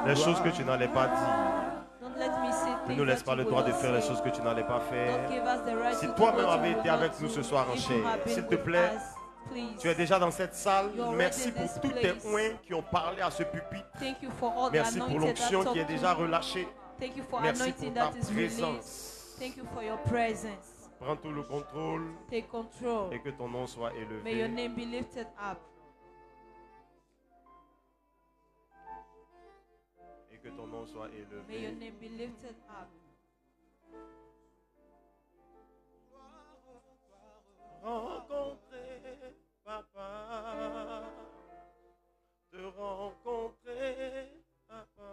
les choses que tu n'allais pas dire. Don't let me say Ne things nous laisse that pas le you droit will de not faire les say. choses que tu n'allais pas Don't faire. give us the right Si to do toi-même what avais you été will avec not nous do. ce soir en If chair, you have been s'il te with plaît, us, please. tu es déjà dans cette salle. You're Merci already in pour this tous tes place. oins qui ont parlé à ce pupitre. Thank you for all the Merci pour anointed that l'onction qui est talk déjà to. relâchée. Thank you for Merci anointing pour ta that is released. présence. Thank you for your presence. Prends tout le contrôle Take control. et que ton nom soit May your élevé. name be lifted up. Et que ton nom soit May your élevé. name be lifted up. Rencontrer papa. Te rencontrer papa.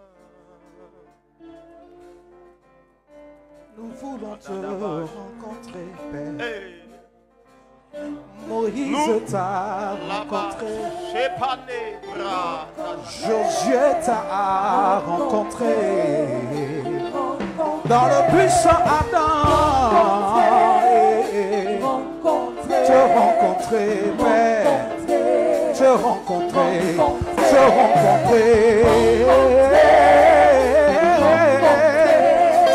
Nous voulons te rencontrer, Père. Hey. Moïse Nous, t'a là-bas, rencontré. chez Pané, bras. Josué t'a rencontré. Dans le puissant Adam. Te rencontrer, Père. Te rencontrer. Te rencontrer.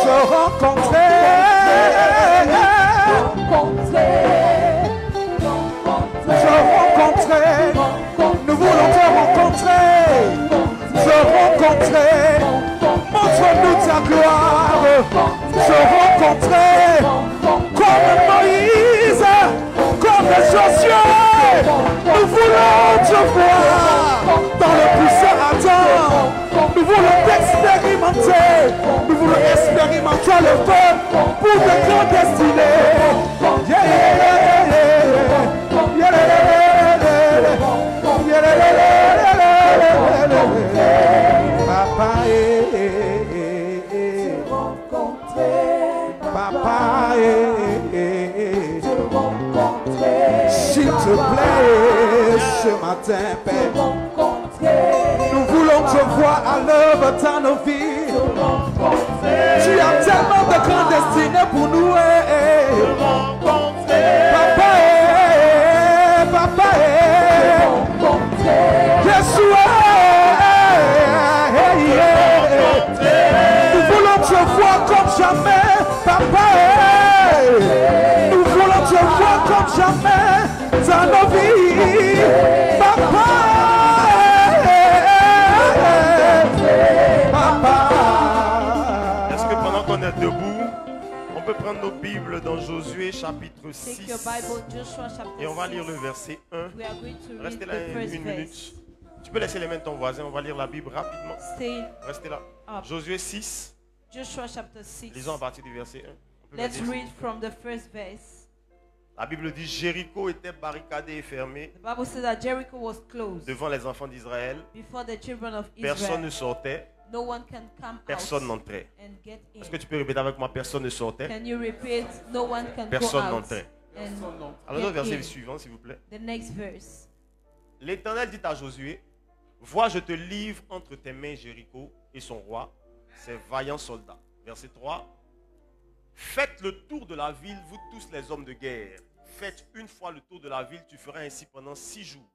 Te rencontrer. Te rencontrer. Nous voulons te rencontrer. Te rencontrer. Montre-nous ta gloire. Te rencontrer. Comme Moïse. Comme Josué. Nous voulons te voir. Dans le puissant Adam. Nous voulons t'expérimenter. Nous voulons expérimenter le feu pour de grandes destinées. Yeah, yeah, yeah, yeah. Yeah, yeah, yeah, yeah. Yeah, yeah, yeah, yeah. Papa, Papa, s'il te plaît, ce matin, Père, nous voulons te voir à l'œuvre dans nos vies. Tu as tellement de grandes destinées pour nous. Papa, Papa, Yeshua, nous voulons te voir comme jamais, Papa. Nous voulons te voir comme jamais dans nos vies, Papa. Est-ce que pendant qu'on est debout, on peut prendre nos Bibles dans Josué chapitre Take 6 your Bible, Joshua chapter et on va 6. lire le verset 1. We are going to read Restez là the first une verse. minute. Tu peux laisser les mains de ton voisin, on va lire la Bible rapidement. Stay Restez là. up. Josué 6, Joshua chapter 6. lisons à partir du verset 1. On peut Let's mettre- read from the first verse. La Bible dit Jéricho était barricadé et fermé The Bible says that Jericho was closed devant les enfants d'Israël. before the children of Personne ne Israel. sortait, No one can come personne out n'entrait. and get in. Est-ce que tu peux répéter avec moi? Personne ne sortait, Can you repeat? No one can personne go out n'entrait. and Alors le get verset in. suivant, s'il vous plaît. The next verse. L'Éternel dit à Josué, vois, je te livre entre tes mains Jéricho et son roi, ses vaillants soldats. Verset 3. Faites le tour de la ville, vous tous les hommes de guerre. Faites une fois le tour de la ville, tu feras ainsi pendant 6 jours.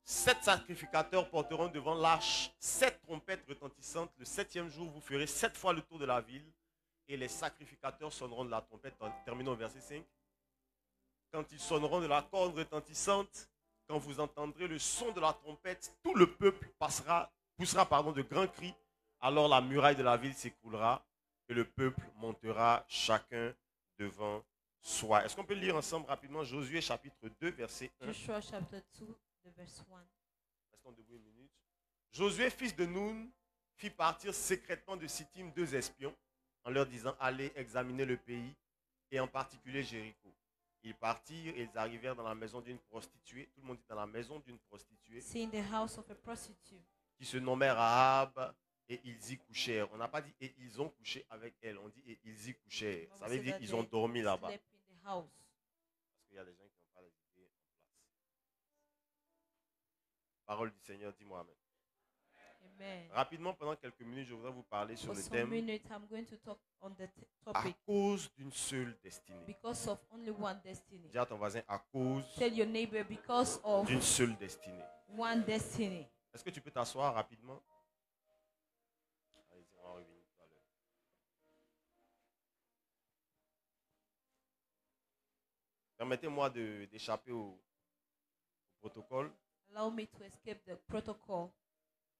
7 sacrificateurs porteront devant l'arche 7 trompettes retentissantes. Le 7e jour, vous ferez 7 fois le tour de la ville et les sacrificateurs sonneront de la trompette. Terminons au verset 5. Quand ils sonneront de la corne retentissante, quand vous entendrez le son de la trompette, tout le peuple poussera de grands cris. Alors la muraille de la ville s'écroulera et le peuple montera chacun devant soi. Est-ce qu'on peut lire ensemble rapidement Josué chapitre 2 verset 1? Joshua chapter 2, the verse 1. Restons debout une minute. Josué, fils de Nun, fit partir secrètement de Sittim 2 espions en leur disant allez examiner le pays et en particulier Jéricho. Ils partirent et ils arrivèrent dans la maison d'une prostituée. Tout le monde dit dans la maison d'une prostituée. See in the house of a prostitute. Qui se nommait Rahab et ils y couchèrent. On n'a pas dit et ils ont couché avec elle. On dit et ils y couchèrent. Ça veut dire qu'ils ont dormi là-bas. Slept in the house. Parce qu'il y a des gens qui n'ont pas les idées en place. Parole du Seigneur, dis-moi amen. Amen. Rapidement, pendant quelques minutes, je voudrais vous parler sur For le some thème minutes, I'm going to talk on the à topic cause d'une seule destinée. because of only one destiny. Dis à ton voisin à cause Tell your neighbor because of d'une seule destinée. one destiny. Est-ce que tu peux t'asseoir rapidement? Permettez-moi d'échapper au protocole Allow me to escape the protocol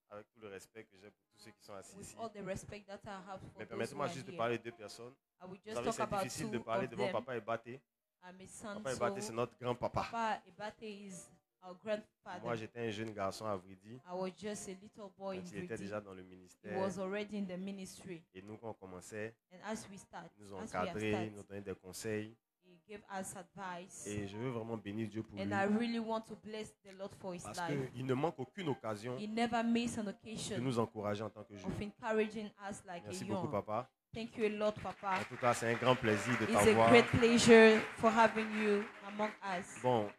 avec tout le respect que j'ai pour tous ceux qui sont assis with ici. all the respect that I have for Mais those who permettez-moi are juste de here. parler de 2 personnes. I will Vous just savez, talk c'est about difficile 2 de parler of devant them. Papa Ebaté. I'm his son, Papa Ebaté, c'est so notre grand-papa. Papa Ebate is our grandfather. Moi, j'étais un jeune garçon à Vridi. I was just a little boy in Quand il était Vridi. déjà dans le He ministère. was already in the ministry. Et nous, quand on commençait, And as we start, ils nous ont as we have encadrés, started, ils nous donnaient des conseils. he gave us advice. Et je veux vraiment bénir Dieu pour lui. And I really want to bless the Lord for his Parce life. qu'il ne manque aucune occasion He never missed an de occasion nous encourager en tant que of jeunes. encouraging us like Merci a beaucoup, young. papa. Thank you a lot, En Papa. tout cas, c'est un grand plaisir de It's a t'avoir. great pleasure for having you among us. Bon,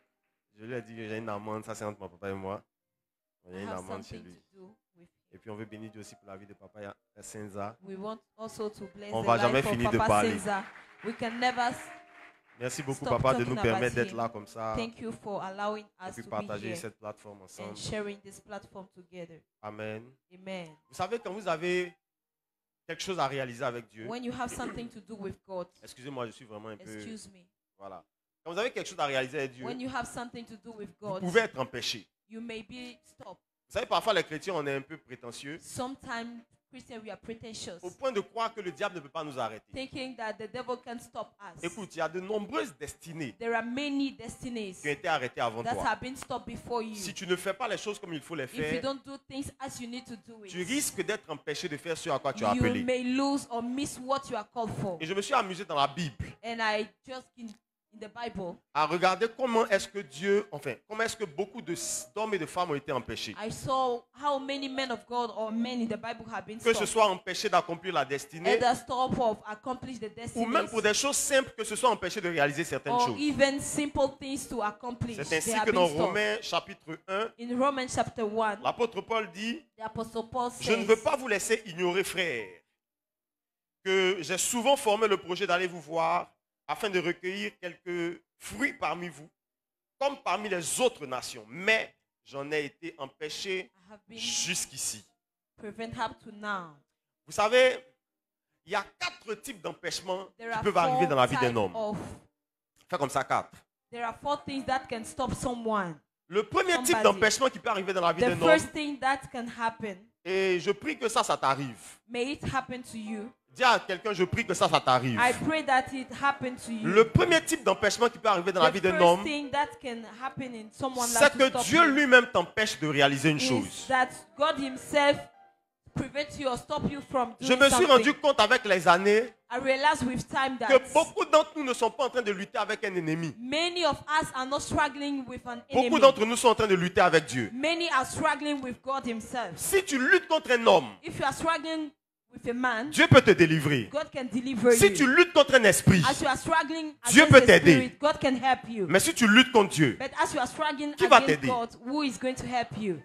je lui ai dit que j'ai une amende. Ça, c'est entre mon papa et moi. Il y a I une have amende chez something lui. to do with Et puis, on veut bénir Dieu aussi pour la vie de papa Senza. We want also to bless On the va jamais life of finir de Papa parler. Senza. We can never Merci beaucoup, Stop papa, de talking nous about permettre d'être him. là comme ça. thank you for allowing Et us puis to be partager here cette plateforme ensemble. and sharing this platform together. Amen. Amen. Vous savez, quand vous avez quelque chose à réaliser avec Dieu, When you have something to do with God, excusez-moi, je suis vraiment un peu... excuse me. Voilà. Quand vous avez quelque chose à réaliser avec Dieu, When you have something to do with vous God, pouvez être empêché. you may be stopped. Vous savez, parfois, les chrétiens, on est un peu prétentieux Sometimes Christians, we are pretentious, au point de croire que le diable ne peut pas nous arrêter. thinking that the devil can stop us. Écoute, il y a de nombreuses destinées There are many destinies qui ont été arrêtées avant that toi. have been stopped before you. Si tu ne fais pas les choses comme il faut les If you faire, don't do things as you need to do tu it, risques d'être empêché de faire ce à quoi tu as you appelé. may lose or miss what you are called for. Et je me suis amusé dans la Bible And I just in the Bible, à regarder comment est-ce que Dieu, enfin, comment est-ce que beaucoup d'hommes et de femmes ont été empêchés. I saw how many men of God or men in the Bible have been Que ce stopped. soit empêché d'accomplir la destinée, Either stop of accomplish the ou même destiny, pour des choses simples, que ce soit empêché de réaliser certaines or choses. even simple things to accomplish. C'est ainsi They have que been dans stopped. Romains chapitre 1, In Romans chapter 1, l'apôtre Paul dit: the Apostle Paul je ne says, veux pas vous laisser ignorer, frères, que j'ai souvent formé le projet d'aller vous voir afin de recueillir quelques fruits parmi vous, comme parmi les autres nations. Mais j'en ai été empêché I have been jusqu'ici. prevented up to now. Vous savez, il y a 4 types d'empêchements There qui are peuvent arriver 4 dans la vie d'un types homme. of, Fais comme ça, 4. there are 4 things that can stop someone. Le premier type Somebody. d'empêchement qui peut arriver dans la vie The d'un homme, first thing that can happen, et je prie que ça t'arrive. may it happen to you. Dis à quelqu'un, je prie que ça t'arrive. I pray that it happen to you. Le premier type d'empêchement qui peut arriver dans la vie The d'un first homme, thing that can happen in someone's c'est life to que stop Dieu you lui-même t'empêche de réaliser une is chose. that God Himself prevents you or stop you from Je doing me suis something. rendu compte avec les années I realize with time that que beaucoup d'entre nous ne sont pas en train de lutter avec un ennemi. many of us are not struggling with an Beaucoup enemy. d'entre nous sont en train de lutter avec Dieu. Many are struggling with God Himself. Si tu luttes contre un homme, If you are struggling with a man, Dieu peut te délivrer. God can deliver Si you. tu luttes contre un esprit, As you are struggling Dieu against peut the t'aider. spirit, God can help you. mais si tu luttes contre Dieu, But as you are struggling Qui va against t'aider? God, who is going to help you?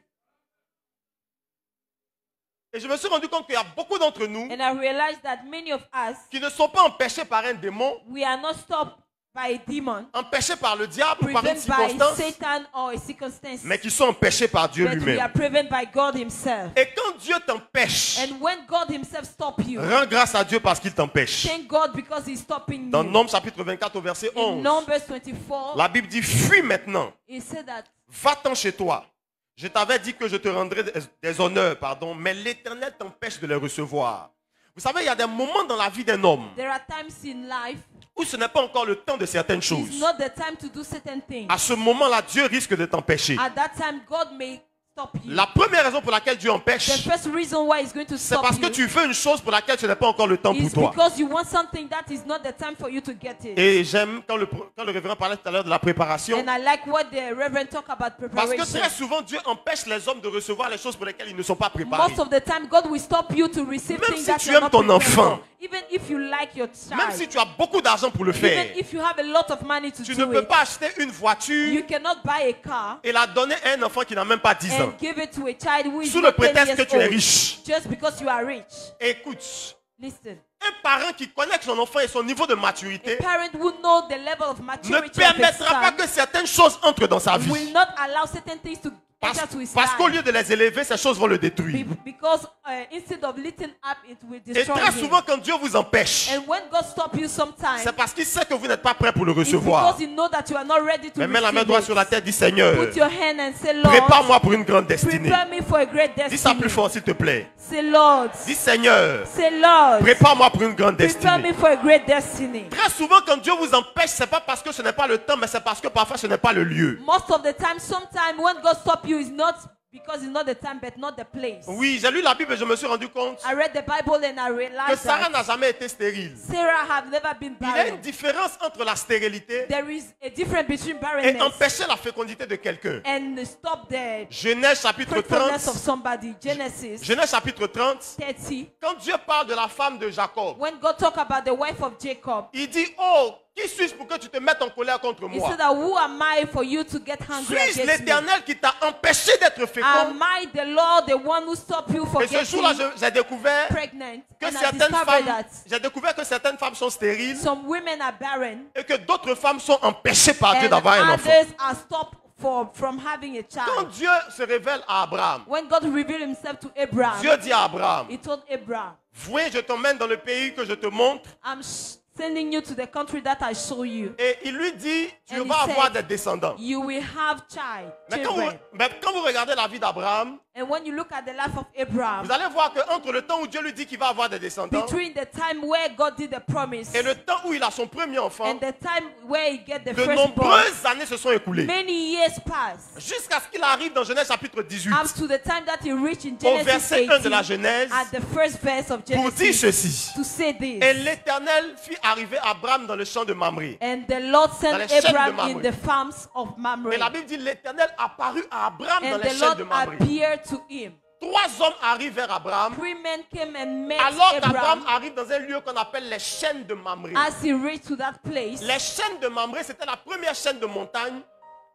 et je me suis rendu compte qu'il y a beaucoup d'entre nous And I realized that many of us, qui ne sont pas empêchés par un démon, we are not stopped by a demon, empêchés par le diable ou par une prevented by circonstance, Satan or a circumstance, mais qui sont empêchés par Dieu but we are lui-même. prevented by God Himself. Et quand Dieu t'empêche, And when God Himself stops you, rends grâce à Dieu parce qu'il t'empêche. thank God because He's stopping Dans you. Nombres chapitre 24 au verset In 11, Numbers 24, la Bible dit: fuis maintenant, He said that va-t'en chez toi. Je t'avais dit que je te rendrais des honneurs, mais l'Éternel t'empêche de les recevoir. Vous savez, il y a des moments dans la vie d'un homme there are times in life où ce n'est pas encore le temps de certaines it's choses. not the time to do certain things. À ce moment-là, Dieu risque de t'empêcher. At that time, God may stop you. La première raison pour laquelle Dieu The empêche, first reason why He's going to c'est stop parce que you tu veux une chose pour laquelle ce n'est pas encore le temps is pour toi. because you want something that is not the time for you to get it. Et j'aime quand le révérend parlait tout à l'heure de la préparation, And I like what the Reverend talk about parce que preparation. très souvent, Dieu empêche les hommes de recevoir les choses pour lesquelles ils ne sont pas préparés. Most of the time, God will stop you to receive Même things si that tu you're aimes not ton prepared enfant, for. Even if you like your Même si child, tu as beaucoup d'argent pour le faire, even if you have a lot of money to tu ne do peux it, pas acheter une voiture you cannot buy a car et la donner à un enfant qui n'a même pas 10 ans. and give it to a child who is Sous le not 10 prétexte que years tu es old riche. just because you are rich. Écoute, Listen, un parent qui connaît son enfant et son niveau de a maturité parent who knows the level of ne maturity of his permettra pas son que certaines choses entrent dans sa vie. will not allow certain things to enter to his Parce qu'au life. lieu de les élever, ces choses vont le détruire. Because instead of lifting up, it will Et destroy très him. souvent, quand Dieu vous empêche, And when God stops you sometimes, c'est parce qu'il sait que vous n'êtes pas prêt pour le it's recevoir. because He knows that you are not ready to Mais mets la main receive droite it. sur la tête, dis Seigneur, Put your hand and say, Lord, prépare-moi pour une grande destinée. prepare me for a great Dis ça plus destiny. fort, s'il te plaît. Say, Lord, Dis Seigneur, say, Lord, prépare-moi pour une grande prepare me destinée. for a great destiny. Très souvent, quand Dieu vous empêche, c'est pas parce que ce n'est pas le temps, mais c'est parce que parfois ce n'est pas le lieu. Most of the time, sometimes when God stops you, it's not because it's not the time, but not the place. Oui, j'ai lu la Bible et je me suis rendu compte I read the Bible and I que realized Sarah that n'a jamais été stérile. Sarah had never been Il y a une barren. différence entre la stérilité There is a difference between et barrenness empêcher la fécondité de quelqu'un. and stop the Genèse chapitre fruitfulness 30. of somebody. Genesis Genèse chapitre 30. 30. Quand Dieu parle de la femme de Jacob, When God talk about the wife of Jacob, il dit, oh, qui suis-je pour que tu te mettes en colère contre He moi? said that who am I for you to get hungry Suis-je against me? l'Éternel qui t'a empêché d'être fécond? Am I the Lord, the one who stopped you from Et ce jour-là, getting j'ai découvert pregnant? que And I certaines discovered femmes, that j'ai découvert que certaines femmes sont stériles some women are barren et que d'autres femmes sont empêchées par Dieu and d'avoir un enfant. others are stopped from having a Quand child. Dieu se révèle à Abraham, When God revealed Himself to Abraham, Dieu dit à Abraham, He told Abraham, viens, je t'emmène dans le pays que je te montre. I'm sending you to the country that I show you. Et il lui dit, tu And he vas avoir said, des descendants. You will have Mais children. quand vous regardez la vie d'Abraham, And when you look at the life of Abraham, vous allez voir qu'entre le temps où Dieu lui dit qu'il va avoir des descendants between the time where God did the promise et le temps où il a son premier enfant, and the time where he get the de firstborn, nombreuses années se sont écoulées. many years passed Jusqu'à ce qu'il arrive dans Genèse chapitre 18, up to the time that he reached in au Genesis verset 1 de la 18, Genèse, at the first verse of pour dire Genesis, ceci. to say this. Et l'Éternel fit arriver Abraham dans le champ de Mamré. And the Lord Dans sent les chaînes de Abraham in Mamré. the farms of Mamre. Et la Bible dit, l'Éternel apparut à Abraham dans And les the chaînes Lord de Mamré. appeared to him. 3 hommes arrivent vers Abraham, 3 men came and met alors qu'Abraham Abraham arrive dans un lieu qu'on appelle les chaînes de Mamré. as he reached to that place. Les chaînes de Mamré, c'était la première chaîne de montagne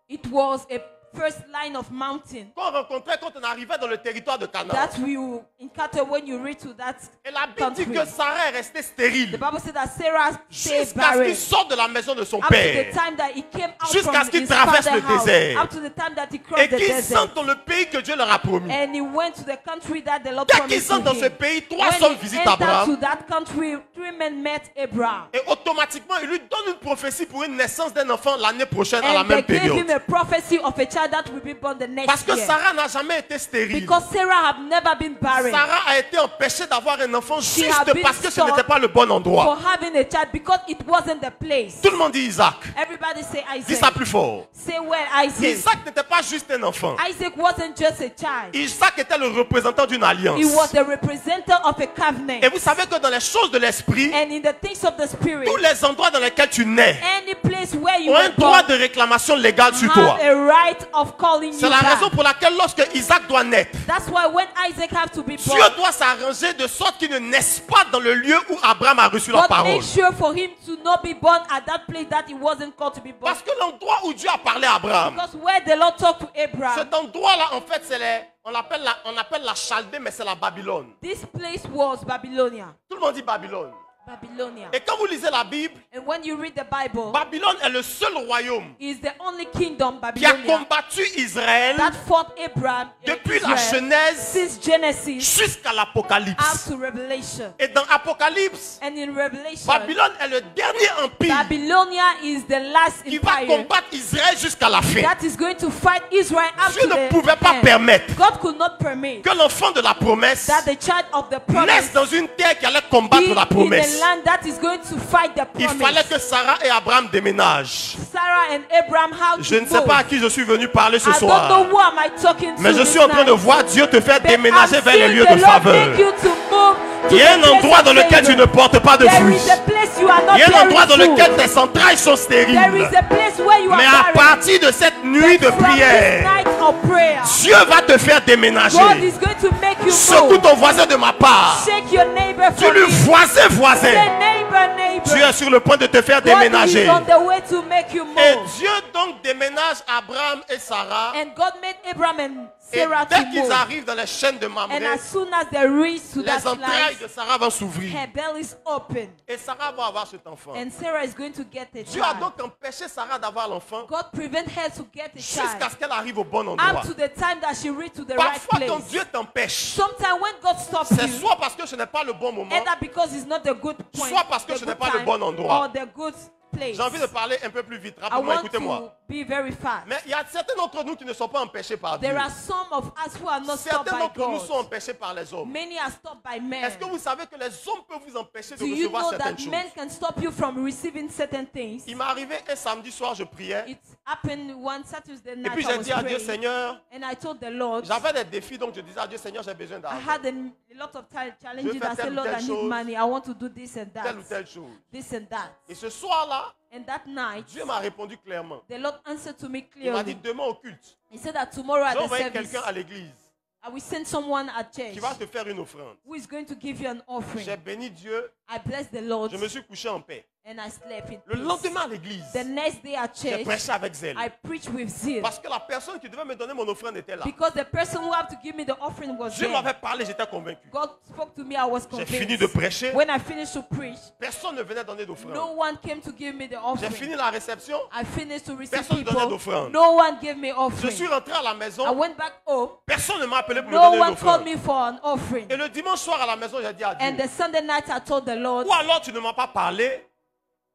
It was a first line of mountain qu'on rencontrait quand on arrivait dans le territoire de Canaan. that we will encounter when you reach to that Et la Bible dit country. que Sarah est restée The stérile Bible said that Sarah stayed jusqu'à ce barren qu'il sorte de la maison de son up to the père time that he came out Jusqu'à from ce qu'il his traverse father's le house, désert. up to the time that he et crossed the qu'il desert. sente dans le pays que Dieu leur a promis. And he went to the country that the Lord Dès qu'ils promised to sont dans him. ce pays, 3 When hommes he visitent entered Abraham to that country, 3 men met Abraham. et automatiquement il lui donne une prophétie pour une naissance d'un enfant l'année prochaine à la And they même gave him période. a prophecy of a child that will be born the next Parce que year. Sarah n'a jamais été stérile. Because Sarah had never been barren Sarah a été empêchée d'avoir un enfant She juste had been parce que ce stopped n'était pas le bon for endroit. having a child because it wasn't the place. Tout le monde dit Isaac. Everybody say Dis Isaac. ça plus fort. Say well, Isaac. Isaac n'était pas juste un enfant. Isaac wasn't just a child. Isaac était le représentant d'une alliance. He was the representative of a covenant. Et vous savez que dans les choses de l'esprit, And in the things of the spirit, tous les endroits dans lesquels tu nais any place where you ont un were droit born de réclamation légale sur toi. have a right of calling you C'est la raison back. pour laquelle lorsque Isaac doit naître, That's why when Isaac have to be Dieu born, doit s'arranger de sorte qu'il ne naisse pas dans le lieu où Abraham a reçu la God parole. made sure for him to not be born at that place that he wasn't called to be born. Parce que l'endroit où Dieu a parlé à Abraham, Because where the Lord talked to Abraham, cet endroit-là, en fait, on appelle la Chaldée, mais c'est la Babylone. this place was Babylonia. Tout le monde dit Babylone. Babylonia. Et quand vous lisez la Bible, And when you read the Bible, Babylone est le seul royaume is the only kingdom, qui a Babylonia, combattu Israël that fought Abraham depuis la Israel Genèse since Genesis jusqu'à up l'Apocalypse. to Revelation. Et dans Apocalypse, And in Revelation, Babylone est le dernier empire Babylonia is the last qui va empire combattre Israël jusqu'à la fin. that is going to fight Israel up Dieu to ne the pouvait pas end. permettre God could not permit que l'enfant de la promesse that the child of the naisse promise dans une terre qui allait be combattre la in a promesse. land that is going to fight the Il fallait promise. que Sarah et Abraham déménagent. Sarah and Abraham have Je to ne sais pas à move. qui je suis venu parler ce I don't know soir, who am I talking to mais je this suis en train de night. voir Dieu te faire But déménager I'm vers les seeing lieux the de Lord faveur. make you to move to Il y a un the place endroit of dans lequel tu favor. ne portes pas de There fruits. is a place you are not Il y a un endroit dans bearing lequel fruit. tes entrailles sont There is stériles. a place where you are Mais à barren. partir de cette nuit de But from this prière, night of prayer, Dieu va te faire God déménager. is going to make you Secoue move. ton voisin de ma part. Shake your neighbor for Dis-lui me. voisin, Say voisin. neighbor, neighbor. Tu es sur le point de te faire God is déménager. on the way to make you Et move. Dieu donc déménage Abraham et Sarah. And God made Abraham and Et Sarah dès to qu'ils move. arrivent dans les chaînes de And Mamré, as soon as they reach to les that entrailles de place, Sarah vont s'ouvrir. her belly is open. Et Sarah va avoir cet enfant. And Sarah is going to get a Dieu a child. donc empêché Sarah d'avoir l'enfant God prevent her to get a jusqu'à child ce qu'elle arrive au bon endroit. up to the time that she reach to the right Parfois, quand place. Dieu t'empêche, Sometimes when God stops c'est you, soit parce que ce n'est pas le bon moment, either because it's not the good point, soit parce que the ce n'est good pas le time, bon endroit. or the good place. J'ai envie de parler un peu plus vite. I Rapidement, want écoutez-moi. to be very fast. Mais il y a certains d'entre nous qui ne sont pas empêchés par Dieu. There are some of us who are not stopped Certains by d'entre nous sont God. empêchés par les hommes. Many are stopped by men. Est-ce que vous savez que les hommes peuvent vous empêcher de Do you recevoir know certaines that choses? men can stop you from receiving certain things? Il m'est arrivé un samedi soir, je priais. It happened one Saturday Et night. puis I j'ai was dit à Dieu, praying, Seigneur, and I told the Lord, j'avais des défis, donc je disais à Dieu, Seigneur, j'ai besoin I d'argent. had a lot of challenges. faire I telle said, ou Lord, telle I need chose, money. I want to do this and that. Telle ou telle chose. This and that. Et ce soir-là, And that night, Dieu m'a répondu clairement. the Lord answered to me Il m'a dit, clearly. demain au culte, He said that tomorrow at j'ai the envoyé service, quelqu'un à l'église I will send someone at church qui va te faire une offrande. who is going to give you an offering. J'ai béni Dieu, I blessed the Lord je me suis couché en paix. and I slept in Le peace. lendemain à l'église, The next day at j'ai church, prêché avec zèle. I preached with zeal. Parce que la personne qui devait me donner mon offrande était là. Because the person who had to give me the offering was Dieu there. m'avait parlé, j'étais convaincu. God spoke to me, I was J'ai convinced. fini de prêcher. When I finished to preach, Personne ne venait donner d'offrande. no one came to give me the J'ai offering. fini la réception. I finished to receive Personne ne donnait people. d'offrande. No one gave me Je offering. suis rentré à la I maison. went back home. Personne ne m'a appelé pour me No donner une one called offrande. me for an offering. Et le dimanche soir à la maison, j'ai dit à And Dieu. the Sunday night I told the Lord, Ou alors tu ne m'as pas parlé.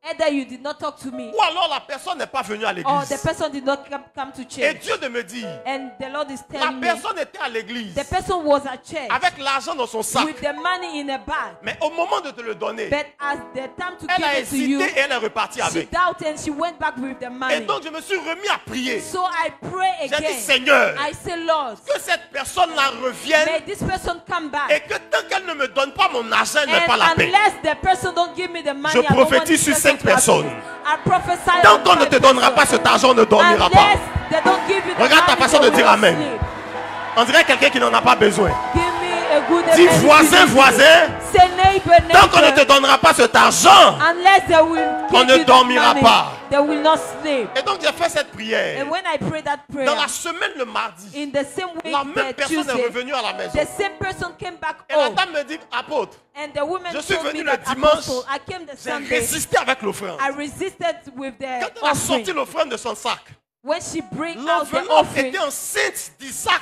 either you did not talk to me Ou alors la personne n'est pas venue à or the l'église. person did not come to Et church. Dieu de me dire, And the Lord is la telling me, personne était à l'église the person was at church avec l'argent dans son sac. with the money in a bag. Mais au moment de te le donner, But as the time to elle a give it to you, hésité et elle est repartie she avec. doubted and she went back with the Et money. donc je me suis remis à prier. So I pray J'ai dit, again. Seigneur, I say, Lord, que cette personne-là revienne may this person come et back. que tant qu'elle ne me donne pas mon argent, elle n'est And pas la paix. unless the person don't give me the money, Je I don't want prophétise this sur person 5 to have personnes. it. I prophesy Tant on qu'on ne 5 te donnera pas persons. cet argent, on ne dormira pas. Unless they don't give you the Regarde ta money, façon they de dire will amen. sleep. On dirait quelqu'un qui n'en a pas besoin. Give me a good Dis amen if voisin, you need voisin. it. Say neighbor, Tant qu'on ne te neighbor. donnera pas cet argent, Unless they will on give ne you the dormira money, pas. they will not sleep. et donc j'ai fait cette prière. And when I pray that prayer, Dans la semaine le mardi, in the same week, la même the personne est Tuesday, revenue à la maison. the same person came back Et la home. dame me dit, apôtre, And the woman je suis told me venu le that dimanche, apostle, I came the j'ai Sunday, résisté avec l'offrande. I resisted with the Quand elle a sorti offering. l'offrande de son sac, When she bring out the l'enveloppe offering, était enceinte d'Isaac,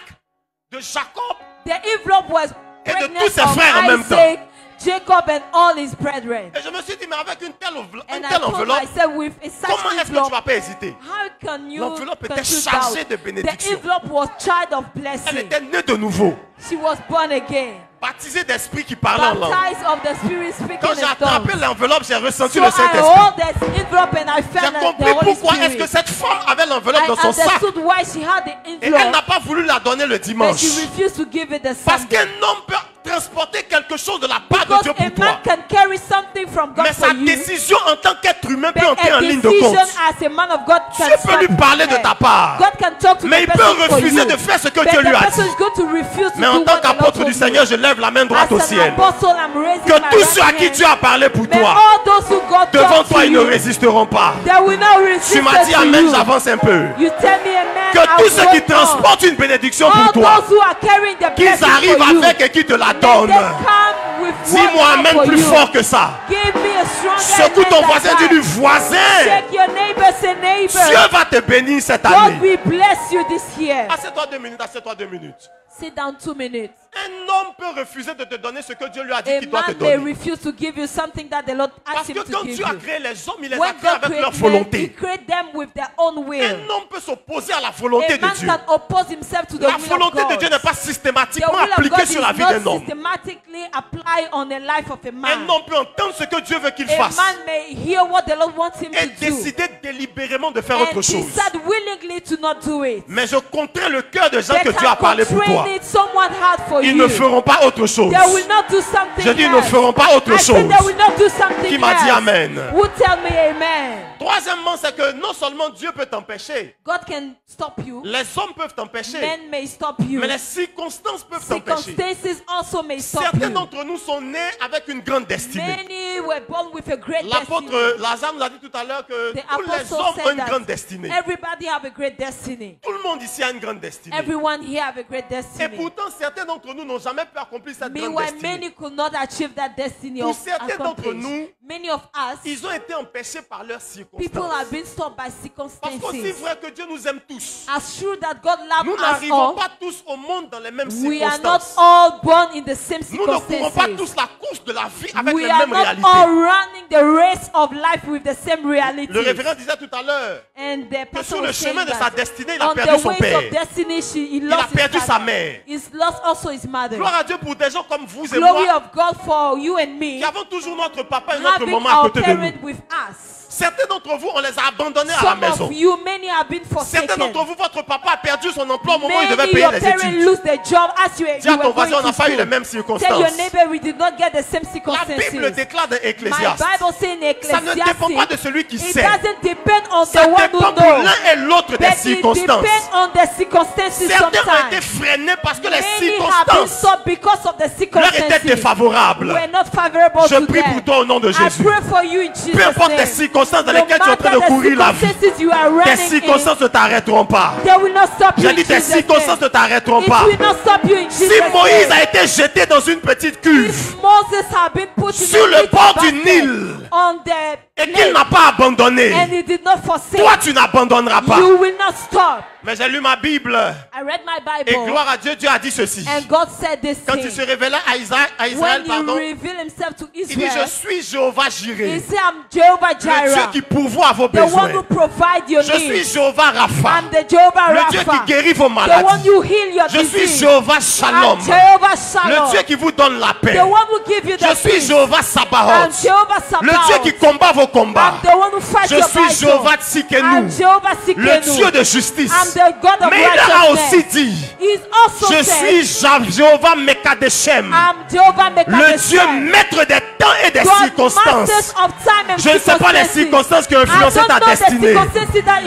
de Jacob. the envelope was Et de pregnant tous ses of frères en même temps. Isaac, Jacob, and all his brethren. Et je me suis dit, mais avec une telle And I told enveloppe, myself, with a such comment est-ce que tu envelope, vas pas hésiter? how can you L'enveloppe était consider chargée doubt? de The bénédictions. envelope was child of Elle blessing. était née de nouveau, She was born again, baptisée d'esprit qui parlait en langue. baptized of the Spirit, speaking Quand j'ai in attrapé tongues. l'enveloppe, j'ai ressenti So le I Saint-Esprit. hold that envelope and I J'ai felt the compris Holy pourquoi est-ce que Spirit. cette femme avait l'enveloppe I dans son sac. understood why she had the Et elle n'a envelope, pas voulu la donner le but dimanche. she refused to give it the Parce Sunday. qu'un homme peut transporter quelque chose de la part de Because Dieu a pour man toi. can carry something from God Mais for sa you, décision en tant qu'être humain peut but entrer en a ligne de decision compte. as a man of God can Dieu peut lui stand parler de there. ta part. God can talk to Mais the il peut person for refuser you. de faire ce que But Dieu lui the a person dit. is going to refuse to Mais en do tant what the Lord qu'apôtre told du you. Seigneur, je lève la main droite au As an ciel. apostle, I'm raising Que my tous right ceux à qui hand. Dieu a parlé pour May toi, all those who God devant talk toi, to ils ne you, résisteront pas. they will not resist Tu m'as dit to amen, you. j'avance un peu. You tell me amen, Que I tous ceux qui will go. transportent une bénédiction All pour toi, those who are carrying the qu'ils blessing arrivent for you, avec et qu'ils te la may donnent. they come with Dis-moi one amen for plus you. fort que ça. Give me a stronger Secoue amen ton than voisin, that. dis-lui voisin. Shake your neighbor, say neighbor. Dieu va te bénir cette God année. will bless you this year. Assieds-toi 2 minutes, assieds-toi 2 minutes. Sit down 2 minutes. Un homme peut refuser de te donner ce que Dieu lui a dit A qu'il doit te man may donner. refuse to give you something that the Lord Parce asked que him to quand give Dieu a you. créé les hommes, il les a When créés God avec leur created them, He volonté. created them with their own will. Un homme peut s'opposer à la volonté A de man Dieu. can oppose himself to the La will volonté of de God. Dieu n'est pas The systématiquement will of appliquée God sur la is vie not d'un homme. systematically applied on the life of a Un man. homme peut entendre ce que Dieu veut qu'il A fasse man may hear what the Lord wants him et to do décider délibérément de faire and autre chose. decide willingly to not do it. Mais je contrains le cœur de gens But que Dieu a parlé pour toi. constrain it, someone had for Ils you. ne feront pas autre chose. They will not do something Je dis, ils ne else. feront pas autre I chose. said they will not do something Qui m'a dit else. amen? Who tell me amen? Troisièmement, c'est que non seulement Dieu peut t'empêcher, God can stop you. les hommes peuvent t'empêcher, Men may stop you. mais les circonstances peuvent t'empêcher. Circumstances also may stop Certains you. d'entre nous sont nés avec une grande destinée. Many were born with a great destiny. L'apôtre Lazare nous a dit tout à l'heure que The tous les apostle hommes ont said une that grande destinée. everybody have a great destiny. Tout le monde ici a une grande destinée. Everyone here have a great Et destiny. pourtant, certains d'entre nous n'ont jamais pu accomplir cette grande Meanwhile, destinée. many could not achieve that destiny Pour of certains d'entre accomplish. nous, Many of us, ils ont été empêchés par leurs people circonstances. have been stopped by Parce qu'aussi circumstances. vrai que Dieu nous aime tous, As sure that God nous loves us n'arrivons all, pas tous au monde dans les mêmes we are not circonstances. all born in the same Nous ne courons pas circumstances. tous la course de la vie avec We les are mêmes not réalités. all running the race of life with the same reality. Le révérend disait tout à l'heure And the que pastor sur le was saying chemin de sa that destinée, il a on perdu the son ways père. of destiny, he Il a lost his perdu sa father. mère. He's lost also his mother. Gloire à Dieu pour des gens comme vous et Glory moi of God for you and me, qui avons toujours notre papa et notre having maman à our côté de nous. parent with us. Certains d'entre vous, on les a abandonnés à la Some maison. of you, many have been Certains forsaken. d'entre vous, votre papa a perdu son emploi au moment où il devait Many payer your les parents études. lose their job as you Dis à ton were voisin, on going n'a to pas eu les school. mêmes Tell your circonstances. neighbor we did not get the same La Bible circumstances. déclare dans My Ecclésiaste, Bible says in ça ne dépend pas de Ecclesiastes, celui qui it sait. doesn't depend on Ça the one dépend who pour knows, l'un et l'autre des but it circonstances. depends on the circumstances Certains ont été sometimes. freinés parce que les Many have been circonstances stopped because of the leur étaient circumstances défavorables. were not favorable Je to prie pour them. toi au nom de I Jésus. pray for you in Jesus' Peu importe les name. circonstances dans No lesquelles tu es en train de matter the courir la vie, circumstances you are tes running in, circonstances ne t'arrêteront pas. they will not stop you J'ai in dit tes Jesus' circonstances ne name. t'arrêteront It pas. will not stop you in Si Jesus' Moïse name. a été jeté dans une petite cuve If Moses had been put in sur a le little bord du basket Nil on the et qu'il lake, n'a pas abandonné, and he did not forsake, toi tu n'abandonneras pas. you will not stop. Mais j'ai lu ma Bible I read my et Bible, gloire à Dieu, Dieu a dit ceci. and God said this Quand il thing. se révélait à Israël, When he pardon, revealed himself to il dit je Israel, suis Jéhovah he Jireh, said, I'm Jehovah le Dieu Jireh, qui pourvoit à vos the one besoins. who provides your Je suis needs. Jéhovah Rapha, I'm the Jehovah le Dieu qui Rapha, guérit vos the one maladies. you heal your Je suis disease. Jéhovah Shalom, I'm Jehovah le Shalom, Dieu qui vous donne la paix. the one who give you Je the suis peace. Jéhovah I'm Sabaoth, Jehovah le Dieu qui Sabaoth. combat vos combats. I'm the one who fights Je your suis battle. Jéhovah I'm Tsikenu, Jehovah le Dieu Tsidkenu. de justice. I'm the God of Mais il a righteousness. aussi dit, He's also je said, suis Jéhovah Mekadeshem, I'm Jehovah le Mekadeshem. Dieu maître des temps et des God, circonstances. masters of time and Je ne sais pas les circonstances qui ont influencé ta destinée,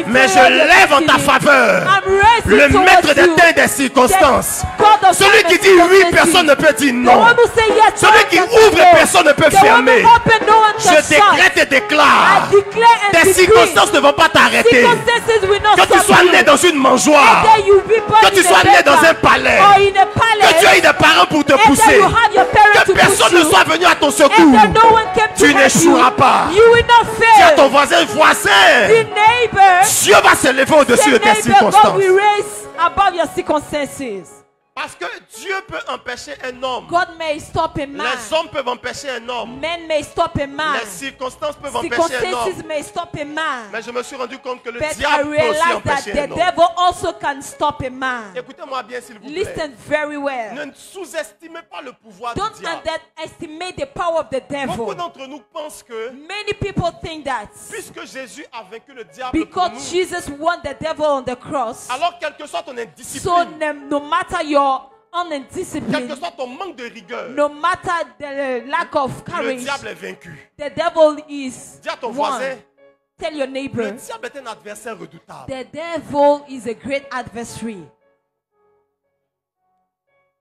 mais je lève en ta faveur le maître des temps et des circonstances. Celui qui dit oui, personne ne peut dire non. Celui qui ouvre et personne ne peut fermer. Je décrète et déclare, tes circonstances ne vont pas t'arrêter. Que tu sois né dans une mangeoire, que tu sois né dans un palais, que tu aies des parents pour te pousser, que personne ne soit venu à ton secours, tu n'échoueras pas. Dis à ton voisin, Dieu va s'élever au-dessus de tes circonstances. Parce que Dieu peut empêcher un homme. God may stop a man. Les hommes peuvent empêcher un homme. Men may stop a man. Les circonstances peuvent empêcher un Circumstances homme. may stop a man. Mais je me suis rendu compte que le But I diable peut aussi realize that empêcher the un homme. devil also can stop a man. Écoutez-moi bien s'il vous plaît. Listen very well. Ne sous-estimez pas le pouvoir Don't du diable. underestimate the power of the Beaucoup devil. d'entre nous pensent que Many people think that puisque Jésus a vaincu le diable pour because nous, Jesus won the devil on the cross, alors quelle que soit ton so indiscipline, no matter your quel que undiscipline, soit ton manque de rigueur, no matter the lack of le courage, diable est vaincu. the devil is Dis à ton won. voisin, Tell your le neighbor, diable est un adversaire redoutable. the devil is a great adversary.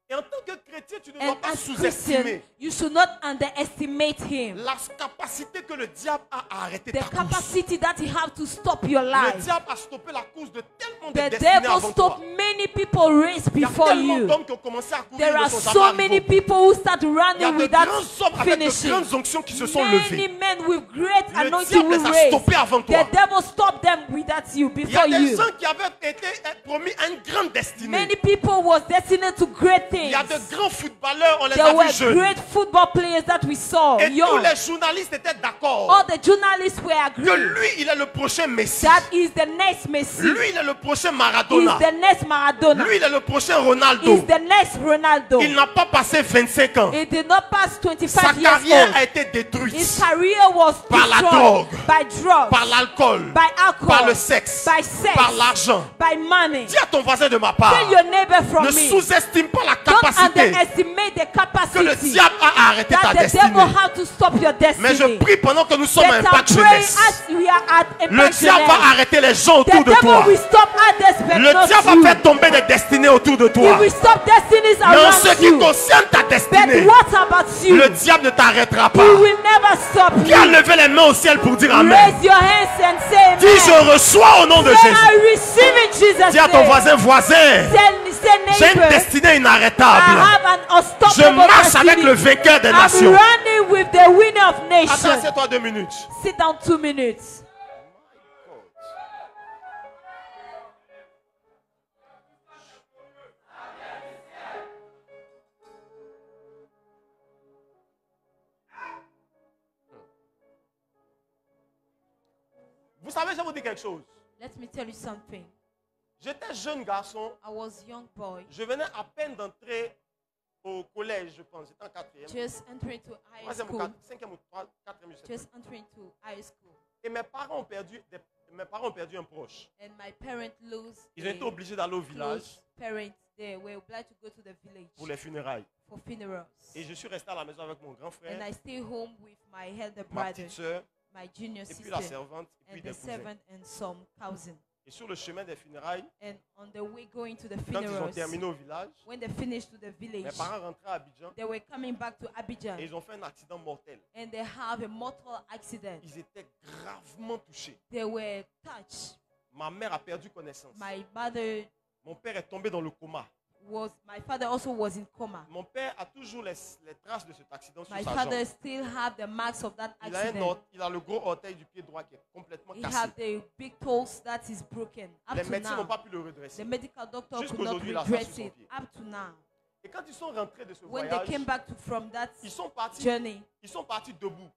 Et en tant que chrétien, tu ne dois And pas as Christian, sous-estimer you should not underestimate him. la capacité que le diable a à arrêter The ta course. capacity that he have to stop your Le life. diable a stoppé la course de tellement de The destinées devil avant toi. stopped many people race Il y a before tellement you. d'hommes qui ont commencé à courir There et ne are sont so jamais many arrivés. people who start Il y a running de without grands hommes avec de finishing. grandes onctions qui se sont Many levés. men with great Le anointing diable will les a race. stoppés avant toi. The devil stopped them without you, Il y a before des you. gens qui avaient été promis à une grande destinée. Many people was destined to great Il things. y a de grands footballeurs, on les There a were vus jeunes. great football players that we saw, Et tous young. les journalistes étaient d'accord All the journalists were que agreeing lui, il est le prochain Messi. that is the next Messi. Lui, il est le prochain Is Maradona. the next Que Maradona. Lui, il est le prochain Ronaldo. He's the next Ronaldo. Il n'a pas passé 25 ans. He did not pass Sa 25 years carrière old. a été détruite His career was par la destroyed drogue, by drugs, par l'alcool, by alcohol, par le sexe, by sex, par l'argent. by money. Dis à ton voisin de ma part, Tell your neighbor from ne me. sous-estime pas la Don't capacité underestimate the que le capacity diable a à arrêter ta that the destinée. devil have to stop your Mais je destiny. prie pendant que nous sommes à But Impact I'm praying Jeunesse. as we are at Le Impact diable va Jeunesse. arrêter les gens The autour de toi. devil will stop others but Le not diable you. va faire tomber des destinées autour de He toi. will stop destinies Mais en ce around qui you. concerne ta But destinée, what about you? le diable ne t'arrêtera pas. He will never stop Qui a you. levé les mains au ciel pour dire Amen? Raise your hands and say Dis je amen. reçois au nom de Say Jésus. I receive in Jesus' Dis à ton name. voisin, Say j'ai une neighbor, destinée I inarrêtable. have an unstoppable Je marche destiny. avec le vainqueur des I'm nations. running with the winner of Attends, nations. assieds-toi 2 minutes. Sit down 2 minutes. Vous savez, je vais vous dire quelque chose. Let me tell you something. J'étais jeune garçon. I was young boy, Je venais à peine d'entrer au collège, je pense. J'étais en 4e. just entering to high Troisième ou school. 5e ou 4e, je sais pas. Just entering to high school. Et mes parents ont perdu un proche. And my parents lose Ils ont été obligés d'aller au village close parents. They were obliged to go to the village pour les funérailles. for funerals. Et je suis resté à la maison avec mon grand And frère, I stay home with my elder ma brother, petite soeur, my junior et puis la sister, servante, et puis and des the cousins. servant and some cousin. Et sur le chemin des funérailles, And on the way going to the quand ils ont funerals, terminé au village, when they finished to the mes village, parents rentraient à Abidjan they were coming back to et Abidjan, ils ont fait un accident mortel. and they have a mortal accident. Ils étaient gravement touchés. They were touched. Ma mère a perdu connaissance. My mother Mon père est tombé dans le coma. my father also was in coma. Mon père a toujours les traces de cet accident sur My sa father jambe. still have the marks of that Il a, accident. il a le gros orteil du pied droit qui est complètement He cassé. have the big toes that is broken. Up Les to médecins n'ont now, pas pu le redresser. the medical doctor could not Jusqu'aujourd'hui, il a ça redress sur son it. pied. Up to now, Et quand ils sont rentrés de ce when they voyage, came back from that ils sont partis journey, debout.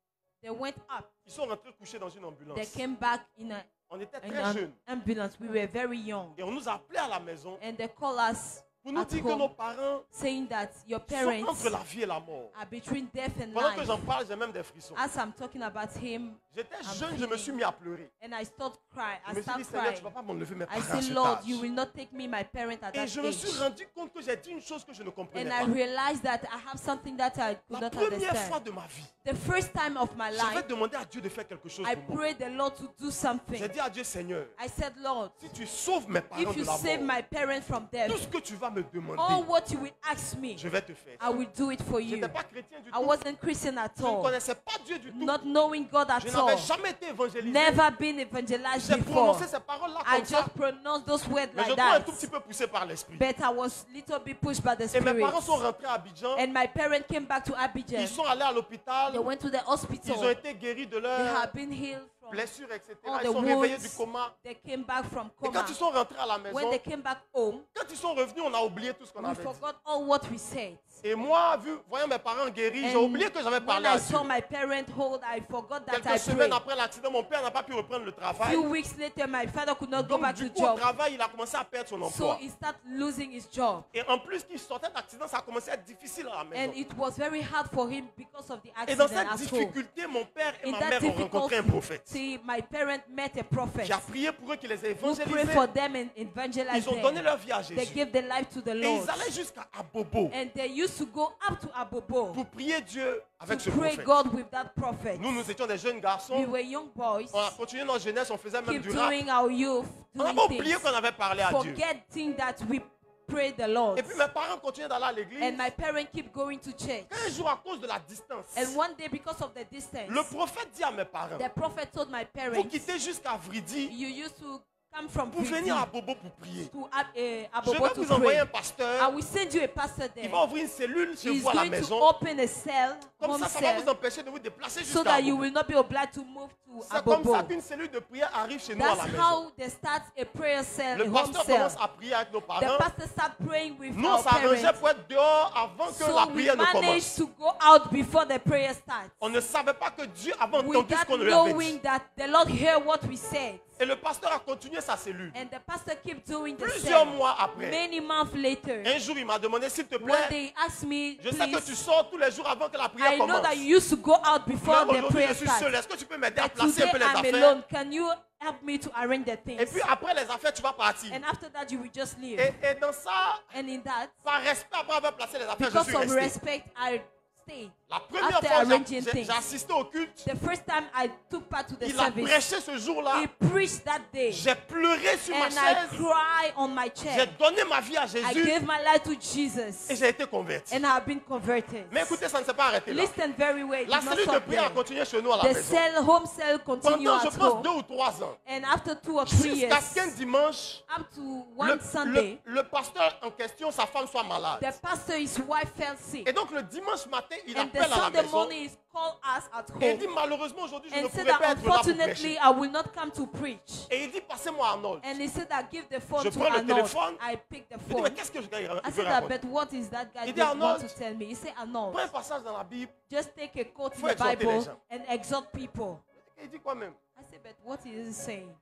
they went up. Ils sont rentrés couchés dans une They ambulance. came back in On était an très jeunes. ambulance. We were very young, Et on nous appelait à la maison and they call us pour nous at dire que nos home, parents saying that your sont parents entre la vie et la mort. are between death and Pendant que life. j'en parle, j'ai même des frissons. As I'm talking about him, J'étais I'm jeune, je me suis mis à pleurer. and I start crying. Je I me suis start dit, Seigneur, tu ne crying. vas pas m'enlever mes I parents à say, cet Lord, âge. you will not take me, my parent at Et that je me suis age. rendu compte que j'ai dit une chose que je ne comprenais And I pas. realized that I have something that I could La not première fois understand. de ma vie, The first time of my j'avais life, demandé à Dieu de faire quelque chose I pour moi. prayed the Lord to do something. J'ai dit à Dieu, Seigneur, I said, Lord, si tu sauves mes parents if de you la save mort, my parents from death, tout ce que tu vas me all demander, what you will ask me, je vais te faire. I will do it for Je you. n'étais pas chrétien du I tout. wasn't Christian at Je ne all, connaissais pas Dieu du tout. not knowing God Je at n'avais all, jamais été évangélisé. never been evangelized J'ai before. prononcé ces paroles-là I comme ça. just pronounced those words Mais je like trouve un that, tout petit peu poussé par l'esprit. but I was little bit pushed by the Et mes Spirit. parents sont rentrés à Abidjan. And my parents came back to Abidjan. Ils sont allés à l'hôpital. They went to the Ils ont hospital. été guéris de They leurs have been healed from blessures, etc. all Ils the sont réveillés du wounds. coma. They came back from Et coma. quand ils sont rentrés à la When maison, they came back home, quand ils sont revenus, on a oublié tout ce qu'on we avait dit. forgot all what we said. Et moi, voyant mes parents guéris, j'ai And oublié que j'avais when parlé I à Dieu. saw my parents hold, I forgot that I Quelques semaines prayed. après l'accident, mon père n'a pas pu reprendre le travail. Few weeks later, my father could not go Donc, back du to coup, au job. travail, il a commencé à perdre son So emploi. he started losing his job. Et en plus qu'il sortait d'accident, ça a commencé à être difficile à la maison. And it was very hard for him because of the Et dans accident cette at home. difficulté, mon père et In ma that mère ont rencontré un prophète. difficulty, my parents met a prophet Qui a prié pour eux, qui les a who prayed évangélisés. for them and evangelized Ils ont donné them. leur vie à They Jésus. gave their life to the Et Lord. ils allaient jusqu'à Abobo And they used to go up to Abobo pour prier Dieu avec ce to pray prophète. God with that prophet. Nous étions des jeunes We garçons. were young boys, On a continué notre jeunesse, on faisait même keep du rap. doing our youth, On n'a doing pas oublié things, qu'on avait parlé à Dieu. forgetting that we prayed the Lord. Et puis mes parents continuaient d'aller à l'église. And my parents keep going to church. Un jour, à cause de la distance, And one day, because of the distance, le prophète dit à mes parents, the prophet told my vous parents, quittez jusqu'à Vridi you used to come from pour Vridi venir à Bobo pour prier. to Je Abobo vais to vous envoyer pray. un pasteur. I will send you a pastor Il there. va ouvrir une cellule chez He's vous à la going to maison. open a cell, Comme home ça va vous cell, empêcher de vous déplacer so jusqu'à that you Abobo. will not be obliged to move to C'est comme Abobo. ça qu'une cellule de prière arrive chez nous à That's la maison. how they start a prayer cell, Le a home pasteur cell. commence à prier avec nos The parents. pastor start praying with Nous, on our s'arrangeait parents. pour être dehors avant que la So we prière ne managed commence. to go out before the prayer starts. On ne savait pas que Dieu avait entendu ce Without qu'on lui avait knowing dit. that the Lord heard what we said. Et le pasteur a continué sa cellule. And the pastor kept doing the Plusieurs same. mois après, Many months later, un jour, il m'a demandé, s'il te one plaît, day he asked me, je sais que tu please, sors tous les jours avant que la prière I know commence. that you used to go out Mais before the aujourd'hui, prayer je suis seul. starts. Est-ce que tu peux m'aider à But placer un today peu les I'm affaires? alone. Can you help me to arrange the Et things? puis après les affaires, tu vas partir. And after that, you will just leave. Et dans ça, And in that, par respect, après avoir placé les affaires, je because suis of resté. respect, I stayed. La première After fois, arranging j'ai things. assisté au culte. The first time I took part to the Il a service, prêché ce jour-là. he preached that day. J'ai pleuré sur ma And I chaise. cried on my J'ai chair. donné ma vie à I Jésus gave my life to et Jesus. j'ai été converti. And I have been converted. Mais écoutez, ça ne s'est pas arrêté là. Listen very well. It La did not cellule de stop prière a there. continué chez nous à la The maison. cell, home cell continue Pendant, je at pense, home. 2 ou 3 ans. And after 2 or 3 Jusqu'à years, ce qu'un dimanche, up to one Sunday, le pasteur en question, sa femme soit malade. the pastor, his wife fell sick. Et donc le dimanche matin, il And the appelle à la Sunday maison. morning, he called us at Et il dit, home malheureusement, aujourd'hui, je ne and said pourrai pas that être là pour unfortunately prêcher. I will not come to preach. Et il dit, passez-moi Arnold. And he said that give the phone Je to prends le Arnold. téléphone. I picked the Il dit, phone. mais qu'est-ce que je I veux said that, raconter? but what is that guy Il dit, want Arnold, to tell me? He said, Arnold, Prends un passage dans la Bible. just take a quote Faut in the exhorter les Bible gens. and exhort people. Et il dit quoi même? I said, but what is he saying?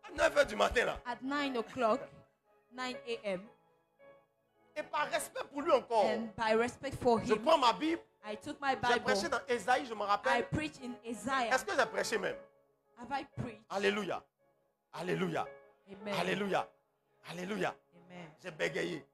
À 9h du matin là. At 9 o'clock, 9 a.m., Et par respect pour lui encore, and by respect for je him, prends ma Bible. I took my J'ai prêché Bible. dans Ésaïe, je me I rappelle. preached in Isaiah. Est-ce que j'ai prêché même? Have I preached? Alléluia. Alléluia. Amen. Alléluia. Alléluia. Amen. J'ai bégayé.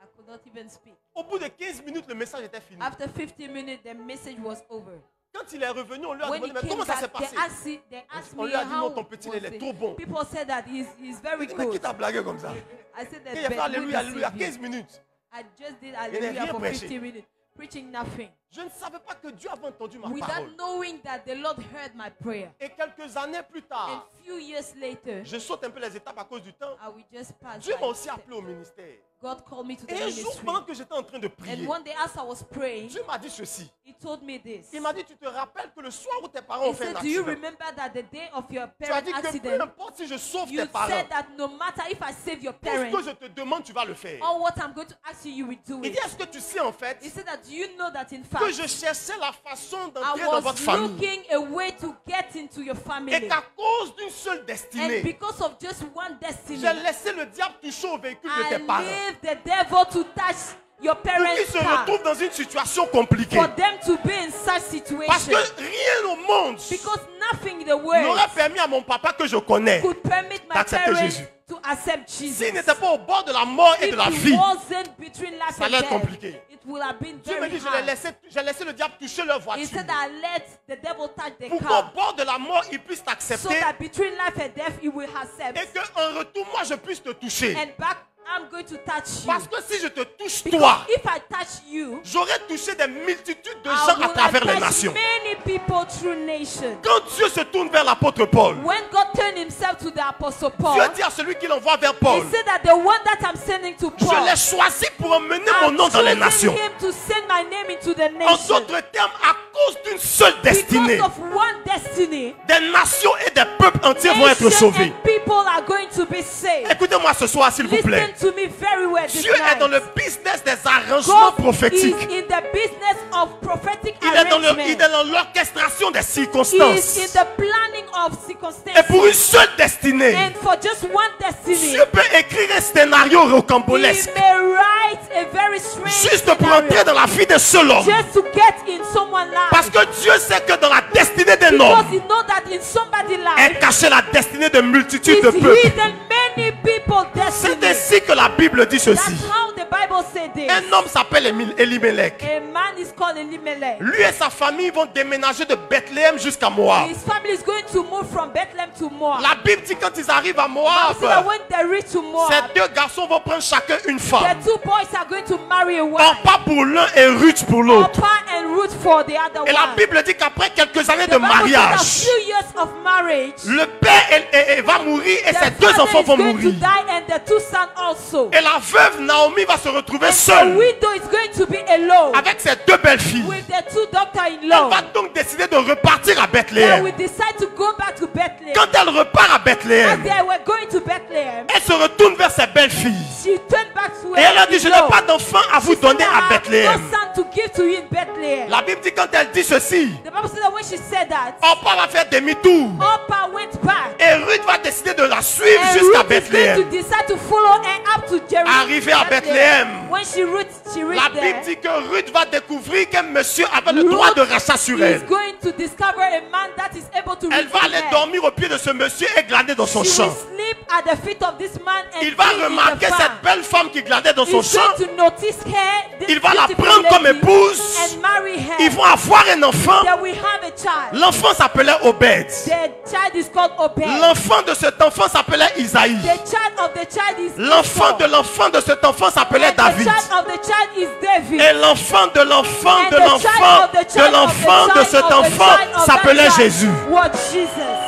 I could not even speak. Au bout de 15 minutes, le message était fini. After 50 minutes, the message was over. Quand il est revenu, on lui a When demandé, he mais came comment ça s'est back, passé? they asked On me lui a dit, how non, ton petit, was il est it? trop bon. People said that he's very Il dit, mais qui good. t'a blagué comme ça? I said Et that, il a fait but we Alléluia, Alléluia, deceive you. 15 minutes. I just did n'a hallelujah rien for prêché. 50 minutes, preaching nothing. Je ne savais pas que Dieu avait entendu ma Without parole. knowing that the Lord heard my prayer. Et quelques années plus And tard, few years later, je saute un peu les étapes à cause du temps. I will just pass Dieu by m'a aussi step. appelé au ministère. God called me to the Et un jour, ministry. pendant que j'étais en train de And prier, one day as I was praying, Dieu m'a dit ceci. he told me this. Il m'a dit, tu te rappelles que le soir où tes parents He ont fait un said, do you accident, remember that the day of your tu as parent dit que peu accident, importe si je sauve you tes parents, said that no matter if I save your tout ce parents, que je te demande, tu vas le faire. all what I'm going to ask you, you will do Il dit, it. est-ce que tu sais en fait He said that, do you know that in que fact, je cherchais la façon I d'entrer dans votre was famille looking a way to get into your et family. qu'à cause d'une seule And destinée, because of just one destiny, j'ai laissé le diable toucher au véhicule de I tes parents leave the devil to touch your pour qu'ils parents' se car retrouvent dans une situation compliquée. for them to be in such Parce situation. que rien au monde Because nothing in the world n'aurait permis à mon papa que je connais could permit my d'accepter parents Jésus. to accept Jesus. S'il n'était pas au bord de la mort et If de la he vie, wasn't between life ça and allait être death, compliqué. it would have been Dieu me very dit, hard. j'ai laissé le diable toucher leur He voiture said that I let the devil touch the pour qu'au car bord de la mort, il puisse so t'accepter that between life and death he will accept. et qu'en retour, moi, je puisse te toucher. And back, I'm going to touch you. Parce que si je te touche, Because toi, if I touch you, j'aurais touché des multitudes de I gens à will travers les touch nations. many people through nations. Quand Dieu se tourne vers l'apôtre Paul, When God turned himself to the apostle Paul, Dieu dit à celui qui l'envoie vers Paul, he said that the one that I'm sending to je Paul, l'ai choisi pour emmener mon nom I've dans les chosen nations. him to send my name into the En nation. d'autres termes, à cause d'une seule destinée, Because of one destiny, des nations et des peuples entiers vont être nations sauvés. and people are going to be saved. Écoutez-moi ce soir, s'il vous plaît. Listen to me very well this Dieu est dans night. le business des arrangements God prophétiques. is in the business of prophetic Il est arrangement. dans l'orchestration des He is in circonstances. the planning of Et circumstances. pour une seule destinée, And for just one destiny, Dieu peut écrire un scénario he rocambolesque may write a very strange juste pour scenario, entrer dans la vie de seul homme. just to get in someone's life. Parce que Dieu sait que dans la destinée d'un Because homme he knows that in somebody's est life cachée la destinée de multitudes is de peuples. hidden many people's C'est destiny. ainsi que la Bible dit That's ceci. how the Bible said this. Un homme s'appelle Elimelech. A man is called Elimelech. Lui et sa famille vont déménager de Bethléem jusqu'à Moab. His family is going to move from Bethlehem to Moab. La Bible dit quand ils arrivent à Moab, So that when they reach to ces Moab, deux garçons vont prendre chacun une femme. the two boys are going to marry a wife. Orpa pour l'un et Ruth pour l'autre. Orpah and Ruth for the other Et la one. Bible dit qu'après quelques années The de Bible said that mariage, few years of marriage, le père va mourir et ses the deux father enfants is vont going to mourir. die and the two sons also. Et la veuve Naomi va se retrouver And the seule widow is going to be alone avec ses deux belles-filles. with the two Elle doctor-in-law. va donc décider de repartir à They Bethléem. will decide to go back to Bethlehem. Quand elle repart à As Bethléem, they were going to Bethlehem, elle se retourne vers ses belles-filles. she turned back to Et elle a dit, je n'ai pas d'enfant à vous donner à Bethléem. no son to give to you in Bethlehem. La Bible dit quand elle dit ceci, The Bible said that when she said that, Orpa va faire demi-tour. Orpah went back. Et Ruth va décider de la suivre And jusqu'à Ruth is going to Bethléem. decide to follow her up to Jerusalem. Arrivée à Bethléem, When she reached la Bible there, dit que Ruth va découvrir qu'un monsieur avait le droit de rachat sur is elle. going to discover a man that is able to Elle va redeem aller her. dormir au pied de ce monsieur et glaner dans son She champ. will sleep at the feet of this man and Il va eat in the remarquer farm. cette belle femme qui glanait dans son He's champ. going to notice her, this Il va la beautiful prendre comme lady, épouse. and marry her. Ils vont avoir un enfant. They will have a child. L'enfant s'appelait Obed. The child is called Obed. L'enfant de cet enfant s'appelait Isaïe. The child of the child is L'enfant Esau. de l'enfant de cet enfant s'appelait And David. the child of the child is David. Et l'enfant de l'enfant And de the l'enfant child of the de child l'enfant of the de child cet of the enfant child of that s'appelait child Jésus. was Jesus.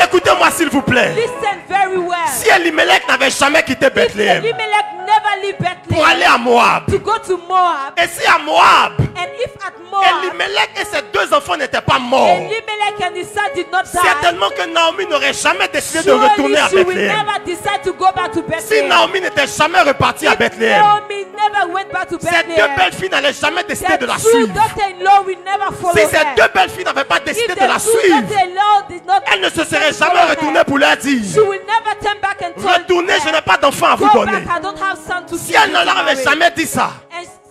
Écoutez-moi s'il vous plaît. Listen very well. Si Elimelech n'avait jamais quitté If Bethléem Elimelech never leave pour aller Bethlehem à Moab, to go to Moab, et si à Moab, and if at Moab, Elimelech et ses deux enfants n'étaient pas morts, Elimelech and his son did not die, certainement que Naomi n'aurait jamais décidé de surely retourner à she will Bethléem. never decide to go back to Si Bethlehem. Naomi n'était jamais repartie à If Bethléem, Naomi never went back to ces deux Bethlehem, belles filles n'allaient jamais décider the de la two suivre. daughter-in-law will never follow Si ces her. deux belles filles n'avaient pas décidé If de la the two suivre, daughter-in-law did not elles ne se seraient follow jamais her, retournées pour leur dire, she will never turn back and tell retournez, je her, n'ai pas d'enfant à vous go donner. back, I don't have son to Si give elle you ne to leur avait marry. jamais dit ça,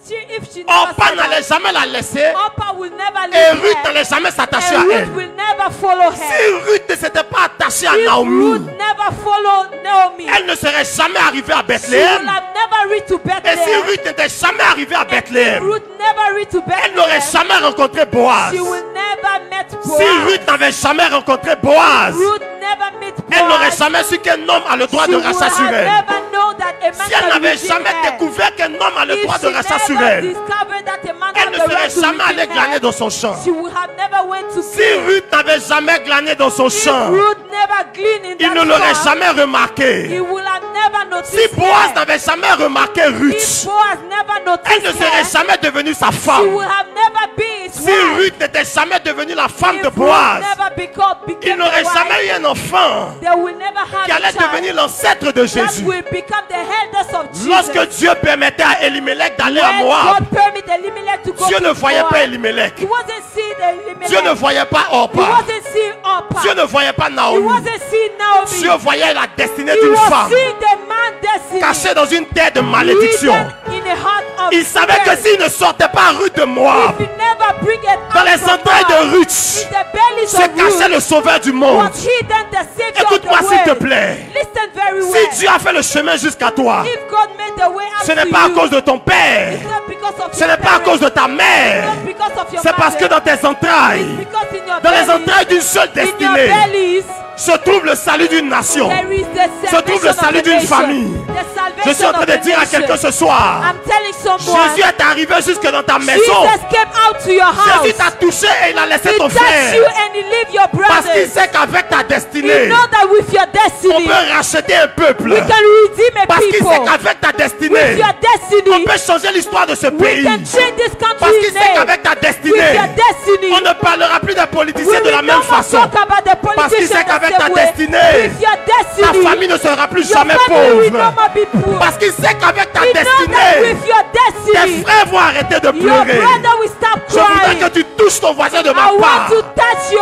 And if she never Orpa said n'allait that, jamais la laisser Orpah will never et leave Ruth her, n'allait jamais s'attacher à and elle. Ruth will never follow Si her. Ruth ne s'était pas attachée à If Naomi, Ruth never follow Naomi, elle ne serait jamais arrivée à she will Bethléem. have never reached to Et si Bethlehem. Ruth n'était jamais arrivée à If Bethléem, Ruth never reached to elle n'aurait Bethlehem, jamais rencontré Boaz. she will never met Boaz. Si Ruth n'avait jamais rencontré Boaz, Ruth never met elle n'aurait Boaz. jamais su qu'un homme a le droit She de would rachat sur have elle. never known that a man Si elle can n'avait redeem jamais her. découvert qu'un homme a le If droit she de rachat sur never elle, discovered that a man elle had ne the serait right to jamais allée redeem glaner her, dans son champ. she would have never went to Si glean. Ruth n'avait jamais glané dans son If champ, Ruth never gleaned in il ne that l'aurait farm, jamais he remarqué. will have never noticed Si Boaz her. n'avait jamais remarqué If Ruth, Boaz never elle noticed ne serait her, jamais devenue sa she femme. would have never been his Si wife. Ruth n'était jamais devenue la femme If de Ruth Boaz, never il became n'aurait the jamais wife, eu un enfant they will never have qui a allait child devenir l'ancêtre de that Jésus. will become the eldest of Jesus. Lorsque Dieu permettait à Elimelech d'aller à When Moab, God permitted Elimelech to go Dieu to ne voyait Moab, pas Elimelech. he wasn't seeing Elimelech. Dieu ne voyait pas He Orpa. wasn't seeing Orpah. Dieu ne voyait pas He Naomi. wasn't seeing Naomi. Dieu voyait la destinée He d'une was femme seeing the man destiny cachée dans une terre de malédiction. hidden in the heart of Il savait que Mary. s'il ne sortait pas Ruth de Moab, If you never bring it dans out les from entrailles Moab, de Ruth, in the bellies se of cachait Ruth, le sauveur du monde. was hidden the Savior of Écoute-moi the s'il te world. plaît. Listen very well. Si Dieu a fait le chemin jusqu'à toi, If God made the way up ce n'est to pas à you, cause de ton père, it's not because of ce your n'est pas à parents, cause de ta mère, not because of your c'est parce que mother, dans tes entrailles, it's because in your dans les bellies, entrailles d'une seule in your destinée, bellies, se trouve le salut d'une nation. there is the Se trouve le salvation salut of the d'une nation. famille. The salvation Je suis en train of de the dire à nation. quelqu'un ce soir, I'm telling someone, Jésus est arrivé jusque dans ta maison. Jesus came out to your house. Jésus t'a touché et il a laissé He ton touched you frère. and he leave your Parce qu'il brothers. sait qu'avec ta He destinée, know that with your on destiny, peut racheter un peuple. we can redeem a Parce qu'il people. sait qu'avec ta With destinée, your on destiny, peut changer l'histoire de ce we pays. can change this Parce country's qu'il sait name. qu'avec ta With destinée, your destiny, on ne parlera plus des we politiciens de la will no même more façon. talk about the Parce qu'il politicians sait qu'avec the ta same way. destinée, With your ta destiny, famille ne sera plus your jamais family will no pauvre. more be poor. Parce qu'il sait qu'avec ta He know that destinée, with your tes destiny, frères vont arrêter de your pleurer. brother will stop Je voudrais crying. que tu touches ton voisin de ma I part want to touch your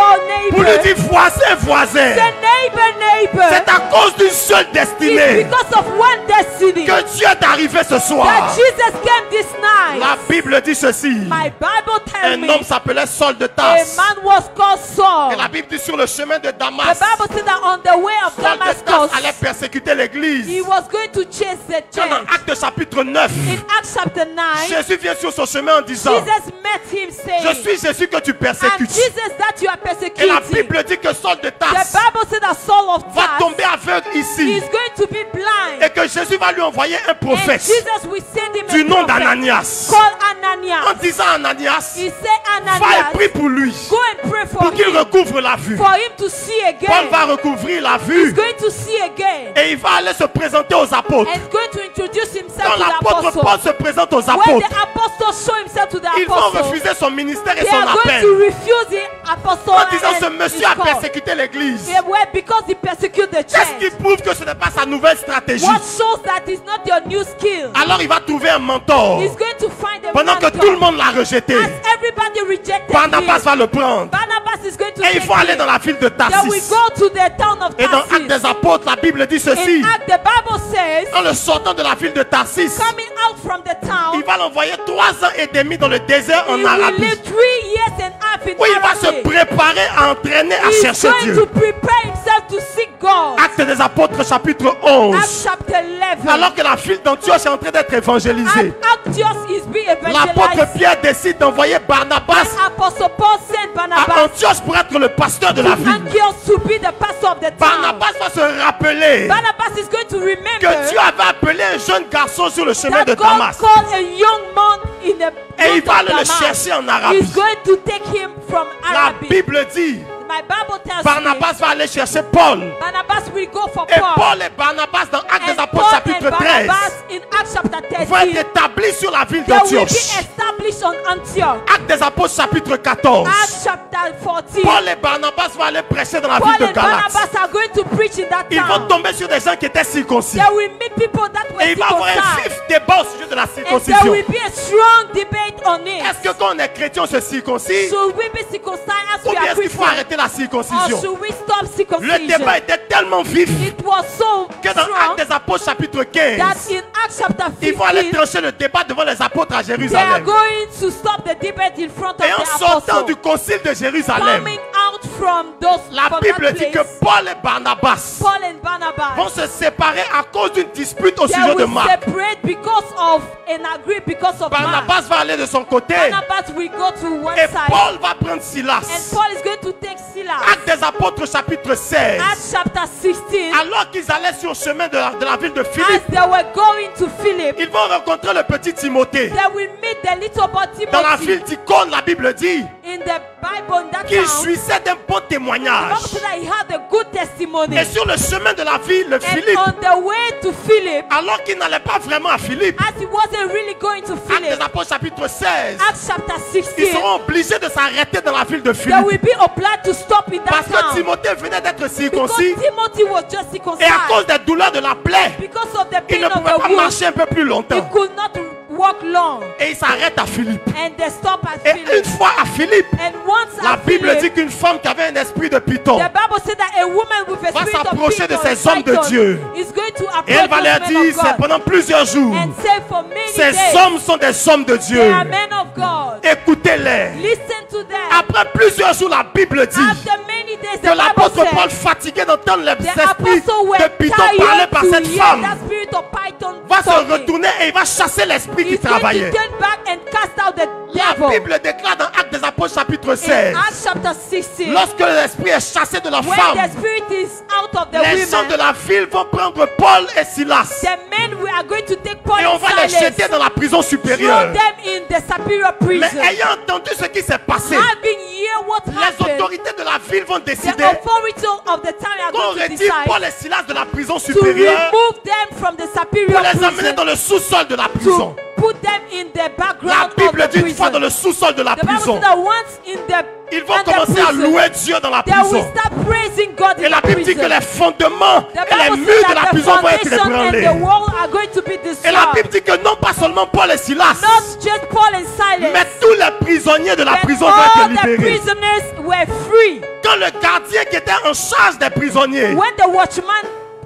pour lui neighbor. dire voisin, voisin. The neighbor. C'est à cause d'une seule It's destinée because of one destiny que Dieu est arrivé ce that soir. Jesus came this night. La Bible dit ceci. My Bible tells Un me homme s'appelait Saul de a Tarse. man was called Saul. Et la Bible dit sur le chemin de The Damas, Bible said that on the way of Saul de Tarse Damascus, allait persécuter l'église. he was going to chase the Quand dans church. Actes chapitre 9, In Acts chapter 9, Jésus vient sur son chemin en disant, Jesus met him je saying, suis Jésus que tu "I'm persécutes. Jesus that you are Et la persecuting." Bible dit que Saul de The Tarse Bible said that Saul of va Tarsus tomber aveugle ici. is going to be blind. Et que Jésus va lui envoyer un And prophète Jesus will send him du a nom prophet d'Ananias. called En Ananias. disant à Ananias, He said, va et Ananias, prie pour lui, go and pray for pour qu'il him, recouvre la vue. for him to see Paul again. va recouvrir la He's vue going to see again. et il va aller se présenter aux apôtres. And he's going to introduce himself Quand to the l'apôtre apostles. Paul se présente aux When apôtres, the apostles show himself to the ils vont apostles, refuser son ministère et they son are going appel. to refuse the apostle En disant, ce and monsieur his a call. persécuté l'église. Yeah, well, because he persecute the Qu'est-ce qui church. prouve que ce n'est pas sa nouvelle stratégie? What shows that it's not your new skill? Alors il va trouver un mentor. He's going to find a Pendant que mentor. tout le monde l'a rejeté, As everybody rejected Barnabas him, va le prendre. Barnabas is going to Et ils take vont aller him. dans la ville de Then we Tarsis. go to the town of Et dans Actes Tarsus. des Apôtres, la Bible dit ceci. In Acts, the Bible says, En le sortant de la ville de Tarsis, coming out from the town, il va l'envoyer 3 ans et demi dans le désert he en will Arabie. live 3 years and a half in Où il va se Arabic. préparer à entraîner, à He's chercher going Dieu. to prepare himself to seek God. Actes des Apôtres chapitre 11. Acts chapter 11. Alors que la ville d'Antioche est en train d'être évangélisée, Antioch is being l'apôtre evangelized. Pierre décide d'envoyer Barnabas Apostle Paul sent à Barnabas Antioche pour être le pasteur de la ville. Antioch to be the pastor of the town. Barnabas va se rappeler Barnabas is going to que remember Dieu avait appelé un jeune garçon sur le chemin that de God Damas. called a young man in the Et il road va of aller le Damas. chercher en Arabie. He's going to take him from La Arabic. Bible dit, My Bible tells Barnabas va aller chercher Paul. me Barnabas will go for Et Paul. Paul et Barnabas dans Actes And des Apôtres Paul chapitre and 13 Barnabas in Acts chapter vont être 13 établis sur la ville they will be d'Antioche. established on Antioch. Actes des Apôtres chapitre 14. Acts chapter 14. Paul et Barnabas vont aller prêcher dans la Paul ville de and Galate. Barnabas are going to preach in that Ils vont town. tomber sur des gens qui étaient circoncis. They will meet people that were Et il va y avoir un circumcised. vif débat au sujet de la And there circoncision. will be a strong debate on it. Est-ce que quand on est chrétien, on se circoncis? Should we be circumcised as Ou we bien are est-ce qu'il faut Christians? arrêter la Or circoncision? should we stop Le circumcision? débat était tellement vif It was so que dans strong Actes des Apôtres chapitre that 15, in Acts chapter ils vont aller 15, trancher le débat devant les apôtres à they are Jérusalem. going to stop the debate in front of Et en the sortant apostles. du concile de Jérusalem, Coming out from those la from Bible that dit que place, Paul et Barnabas Paul and Barnabas vont se séparer à cause d'une dispute au they sujet de will Marc. separate because of and agree because of Mark. Barnabas va aller de son côté Barnabas will go to one et side Paul va prendre and Silas. Paul is going to take Silas. Actes des Apôtres chapitre 16. Acts chapter 16. Alors qu'ils allaient sur le chemin de la ville de As Philippe, they were going to Philip, ils vont rencontrer le petit Timothée. they will meet the little boy Dans la Timothy. ville d'Icône, la Bible dit In the Bible, in that qu'il town, jouissait d'un bon the témoignage. Bible said that he had a good testimony. Et sur le chemin de la ville, le And Philippe, on the way to Philip, alors qu'il n'allait pas vraiment à Philippe, as he wasn't really going to Actes des Philip, Apôtres chapitre 16, Acts chapter ils 16, seront obligés de s'arrêter dans la ville de they Philippe. will be obliged to stop in Parce that que town. Timothée venait d'être Because circoncis Timothy was just et à cause circumcised. des douleurs de la plaie, Because of the il pain ne of pouvait the pas wound, marcher un peu plus he longtemps. could not walk long. Et il s'arrête à Philippe. And they stop at Et une Philip. fois à Philippe, And once la at Bible dit Philip, qu'une femme qui avait un esprit de python, the Bible said that a woman with a va spirit of s'approcher de Python, ces hommes de Python, Dieu. is going to approach et elle va leur those men dire, of c'est God pendant plusieurs jours, and say for many ces days, hommes sont des hommes de they Dieu. are men of God. Écoutez-les. Listen to them. Après plusieurs jours, la Bible dit After many days, que the Bible l'apôtre Paul, said, fatigué d'entendre les the esprits apostles were de Python parler tired par to cette hear femme, that spirit of Python va se talking. retourner et il va chasser l'esprit qui He's going to travaillait. turn back and cast out the La devil. Bible déclare dans Actes des Apôtres chapitre In 16, Acts chapter 16, lorsque l'esprit est chassé de la when femme, the spirit is out of the les gens women, de la ville vont prendre Paul et Silas the men we are going to take Paul et on and va les Silas, jeter dans la prison throw supérieure. them in the superior Mais prison. ayant entendu ce qui s'est passé, Having heard what les happened, autorités de la ville vont the décider authority of the town are qu'on going to retire decide Paul et Silas de la prison to supérieure remove them from the pour superior les amener prison, dans le sous-sol de la prison. to put them in the La background of Bible the dit une fois dans prison. le sous-sol de la The Bible prison, says that once in the ils vont under commencer à prison, louer Dieu dans la they will prison. start praising God Et in la the Bible dit que prison. les fondements The et les Bible murs says de la that the prison vont être foundation and ébranlés. the wall are going to be Et la destroyed. Bible dit que non pas seulement Paul et Silas, Not just Paul and Silas, mais tous les prisonniers de la but prison all vont être the libérés. prisoners were free. Quand le gardien qui était en charge des prisonniers When the watchman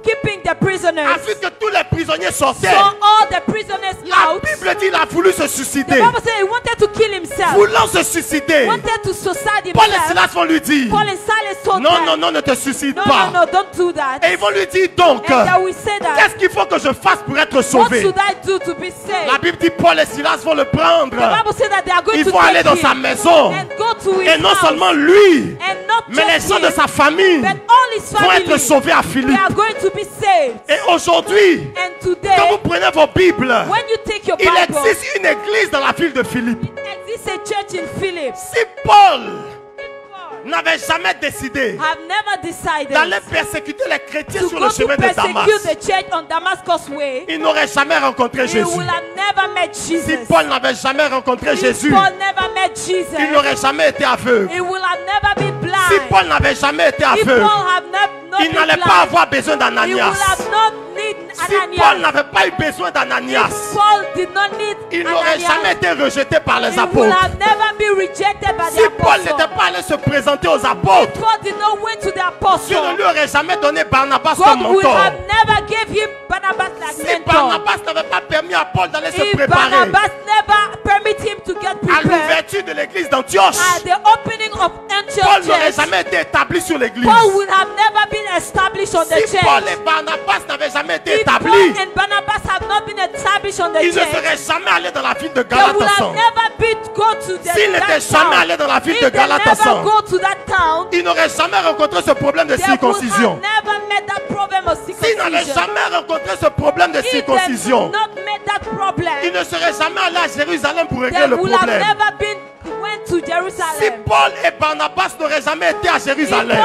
keeping the prisoners. a vu que tous les prisonniers sortaient. So all the prisoners La out. Bible dit qu'il a voulu se The suicider. Bible says he wanted to kill himself. Voulant se suicider. Wanted to suicide Paul et himself. Silas vont lui dire, Paul and Silas told non, them, non, non, ne te suicide no, pas. no, no, don't do that. Et ils vont lui dire donc, And that we say that. qu'est-ce qu'il faut que je fasse pour être What sauvé? should I do to be saved? La Bible dit Paul et Silas vont le prendre. The Bible says that they are going Ils to vont aller take dans sa him maison. and go to his Et non house. seulement lui, And not mais les just gens de him, sa famille but all his vont être family. sauvés à They Philippe. are going to be saved. Et aujourd'hui, And quand today, vous prenez vos Bibles, when you take your il Bible, existe une église dans la ville de Philippe. it exists a church in Philip. Si Paul n'avait jamais décidé Have never decided d'aller persécuter les chrétiens to sur go le to chemin de persecute Damas, the church on Damascus Way. il n'aurait jamais rencontré He Jésus. will have never met Si Jesus. Paul n'avait jamais rencontré If Jésus, Paul never met Jesus, il n'aurait jamais été aveugle. he will have never been blind. Si Paul n'avait jamais été If Paul aveugle, have not il been n'allait blind, pas avoir besoin he will d'Ananias. have not need Si Paul Ananias. n'avait pas eu besoin d'Ananias, If Paul did not need il n'aurait jamais Ananias, été rejeté par les he would apôtres. have never been rejected by Si the Paul apostle. n'était pas allé se présenter aux apôtres, Paul did not went to the Dieu apostle. ne lui aurait jamais donné Barnabas God comme would mentor. have never gave him Barnabas like Si mentor. Barnabas n'avait pas permis à Paul d'aller se If préparer Barnabas never permit him to get à prepared l'ouverture de l'église d'Antioche, at the opening of Paul Antioch n'aurait church, jamais été établi sur l'église. Paul would have never been established on the Si Paul church. et Barnabas n'avaient jamais été If Paul établis, and Barnabas have not been established on the ils ne church, seraient jamais allés dans la ville de they Galate would have ensemble. never been go to the S'ils n'étaient that jamais town. allés dans la ville If de they Galate never ensemble, go to that town, ils n'auraient jamais rencontré ce problème de they would have circoncision. never met that problem of S'ils n'avaient circumcision. jamais rencontré ce problème de If they circoncision, not met that problem, ils ne seraient jamais allés à Jérusalem pour régler they le would have problème. never been went to Si Jerusalem. Paul et Barnabas n'auraient jamais été à If Paul Jérusalem,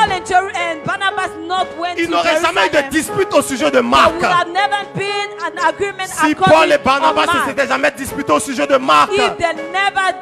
and Barnabas not went il to n'aurait jamais eu de Jerusalem, dispute au sujet de there Marc. would have never been an agreement Si Paul according et Barnabas on ne Mark. s'étaient jamais disputés au sujet de Marc, If they never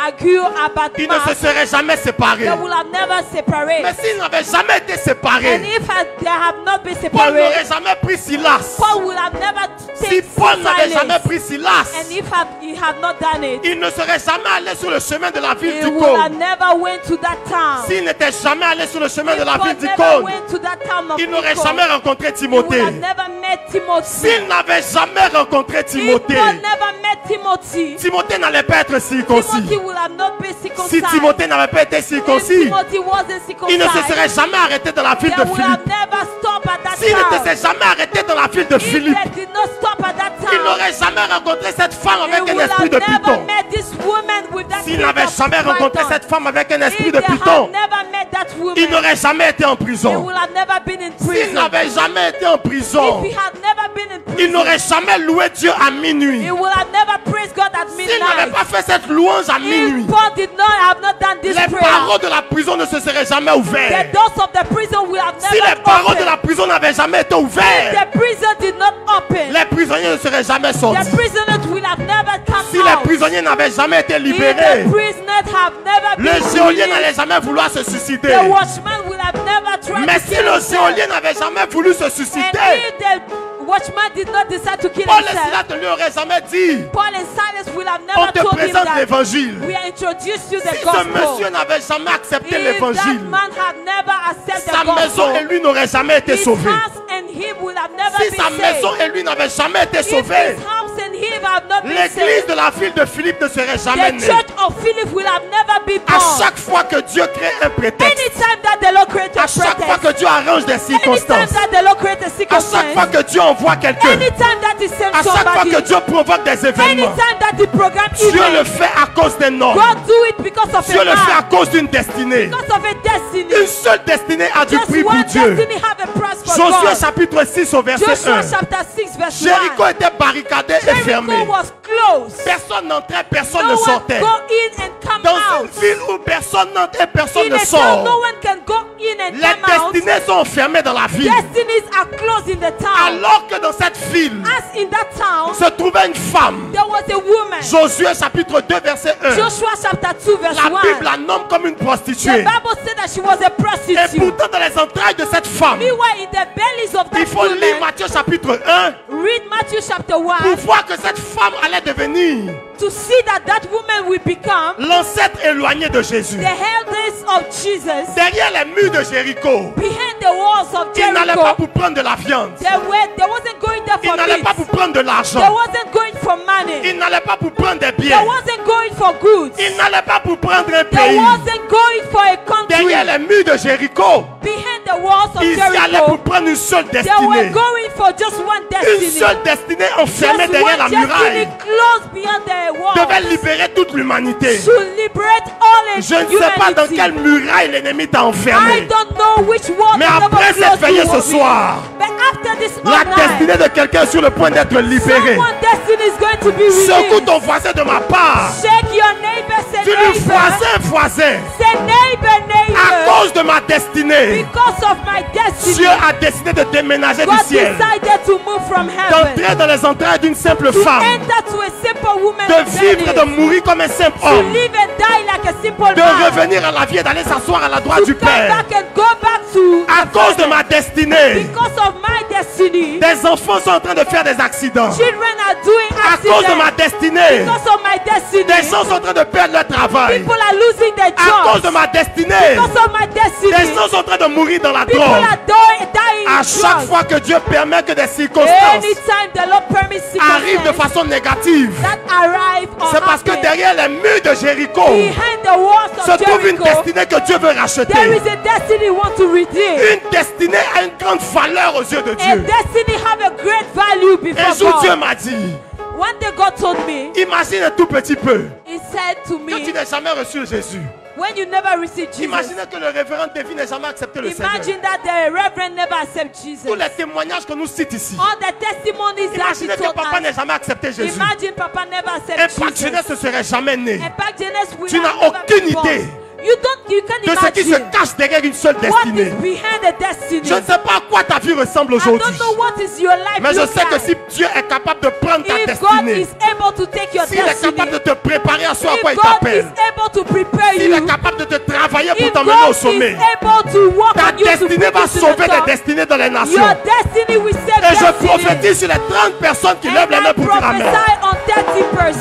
argue about ils ne se Mark, seraient jamais séparés. they would have never separated. Mais s'ils n'avaient jamais été And séparés, if they have not been Paul n'aurait separated, jamais pris Silas. Paul would have never Si taken Paul n'avait jamais silence. pris Silas, And if he had not done it, il ne serait jamais allé sur le chemin de la ville he du would have Cône. never went to that town. S'il n'était jamais allé sur le chemin If de la Paul ville du never Cône, went to that town of il n'aurait Iconium, jamais rencontré he would Timothée. have never met Timothy. S'il n'avait jamais rencontré If Timothée, Paul never met Timothy, Timothée n'allait pas être circoncis. Timothy would have not been Si circumcised. Timothée n'avait pas été If circoncis, Timothy wasn't il ne se circumcised, serait jamais arrêté dans la ville they de would have Philippe. never stopped at that S'il ne town. s'était jamais arrêté dans la ville de If Philippe, they did not stop at that il town, n'aurait jamais rencontré cette femme they avec un would esprit have de never python. met this woman with that S'il spirit n'avait of jamais rencontré python. cette femme avec un esprit If de they had python, never met that woman, il n'aurait jamais été en he prison. would have never been in S'il prison. n'avait jamais été en prison, If he had never been in il prison, n'aurait jamais loué Dieu à minuit. he would have never praised God at S'il n'avait midnight. pas fait cette louange à minuit, If Paul did not have not done this les prayer, barreaux de la prison ne se seraient jamais the ouverts. doors of the prison will have Si never les barreaux de opened. la prison n'avaient jamais été If ouverts, the prison did not open, les prisonniers ne seraient jamais the sortis. prisoners will have never come Si les out. prisonniers n'avaient jamais été If libérés, the prisoners have never le been géolien released, n'allait jamais vouloir se suicider. the watchman will have never tried Mais to si kill le himself. géolien n'avait jamais voulu se And suicider, if the watchman did not decide to kill Paul et himself, Silas ne lui auraient jamais dit, Paul and Silas will have on never te told him présente that l'évangile. we are introduced you Si the ce gospel. monsieur n'avait jamais accepté If that l'évangile, man had never accepted sa the maison et gospel, lui n'auraient jamais été his sauvés. house and him will have never Si been sa saved. maison et lui n'avaient jamais été If sauvés, his house and him have not been l'église saved, de la ville de Philippe ne serait jamais the née. church of Philip will have never been À born. chaque fois que Dieu crée un prétexte, Anytime that the Lord creates a à chaque fois pretext, que Dieu arrange des anytime circonstances, that the Lord creates a à chaque fois circumstance, que Dieu envoie quelqu'un, anytime that He sends à chaque fois somebody, que Dieu provoque des événements, anytime that He program Dieu le events, fait à cause d'un homme. God do it because of Dieu a le fait à man, cause d'une destinée. because of a destiny. Une seule destinée a du Just prix pour one Dieu. destiny have a price for Josué God. chapitre 6 au verset Joshua 1. chapter 6 verse Jéricho 1. était barricadé et fermé. Jericho was closed. Personne n'entrait, personne No ne one sortait. go in and come Dans out. une ville où personne n'entre et personne In ne a town, sort, no one can go in and les come out. destinées sont fermées dans la ville. Destinies are closed in the town. Alors que dans cette ville As in that town, se trouvait une femme. there was a woman. Josué chapitre 2 verset 1. Joshua chapter 2 verse La 1. Bible la nomme comme une The prostituée. Bible said that she was a Et prostitute. pourtant dans les entrailles de cette femme, Meanwhile, in the bellies of il that faut lire woman, Matthieu chapitre 1 read Matthew chapter 1 pour voir que cette femme allait devenir to see that that woman will become l'ancêtre éloigné de Jésus. the eldest of Jesus Derrière les murs de Jéricho, behind behind the walls of Il n'allait pas Jericho. pour prendre de la viande. They wasn't going there Il for n'allait meat. pas pour prendre de They l'argent. wasn't going for money. Il n'allait pas pour prendre des They biens. wasn't going for goods. Il n'allait pas pour prendre un They pays. wasn't going for a country. Derrière les murs de Jéricho, Behind the walls of ils y allaient Jericho, pour prendre une seule they were destinée. going for just one Une destiny. seule destinée enfermée Just derrière la one destiny muraille. close beyond the wall. Devait libérer toute l'humanité. To liberate all Je ne sais pas dans quelle muraille l'ennemi t'a I enfermé. don't know which wall Mais the après devil cette closed veillée you ce will be. soir, But after this la all destinée night, de quelqu'un est sur le point d'être libérée. someone destiny is going to be Secoue released. ton voisin de ma part. Shake your neighbor, say Tu lui neighbor. voisin. Say neighbor, À neighbor. cause de ma destinée, Because of my destiny, Dieu a décidé de déménager du God ciel. decided to move from heaven. D'entrer dans les entrailles d'une simple To femme. enter to a simple woman De vivre et de belly. mourir comme un simple To homme. live and die like a simple De man. revenir à la vie et d'aller s'asseoir à la droite To du come Père. back and go back to À the cause de Father. ma destinée, Because of my destiny, des enfants sont en train de faire des accidents. children are doing À cause de ma accidents. destinée, Because of my destiny, des gens sont en train de perdre leur travail. people are losing their À cause jobs. de ma destinée, Because of my destiny, des gens sont en train de mourir dans la people drogue. are dying À in chaque drugs. fois que Dieu permet que des circonstances Anytime the Lord permits arrivent de circumstances façon négative, that arrive or c'est parce que happen derrière les murs de Jéricho behind the walls se of trouve une Jericho, destinée que Dieu veut there racheter. is a destiny you want to redeem. Une destinée a une grande valeur aux yeux de A Dieu. destiny have a great value Un before jour, Dieu God. m'a dit, One day God told me, imagine un tout petit peu He said to que tu me, n'as jamais reçu Jésus. when you never receive Jesus, Imaginez que le révérend David n'ait jamais accepté le Seigneur. imagine that the reverend never accept Jesus. Tous les témoignages que nous citons ici. All the testimonies that he Imaginez que told papa n'ait us. jamais accepté Jésus. Imagine Papa never accept Impact Jesus. Jeunesse ne serait jamais né Impact Jeunesse will Tu n'as have never aucune been born. idée You can't de ce qui se imagine cache derrière une seule what is destinée. behind the destiny. Je ne sais pas à quoi ta vie ressemble I aujourd'hui. don't know what is your life Mais je look sais que like. si Dieu est capable de prendre ta If God destinée, is able to take your s'il est destiny, capable de te préparer à ce à quoi if il God is t'appelle, able to prepare s'il est you, capable de te travailler pour if t'emmener God au sommet, is able to work ta on you to destinée bring va you to sauver the des top, destinées dans les nations. your destiny will save Et je destiny. prophétise sur les 30 personnes qui lèvent And les I mains pour dire Amen. prophesy on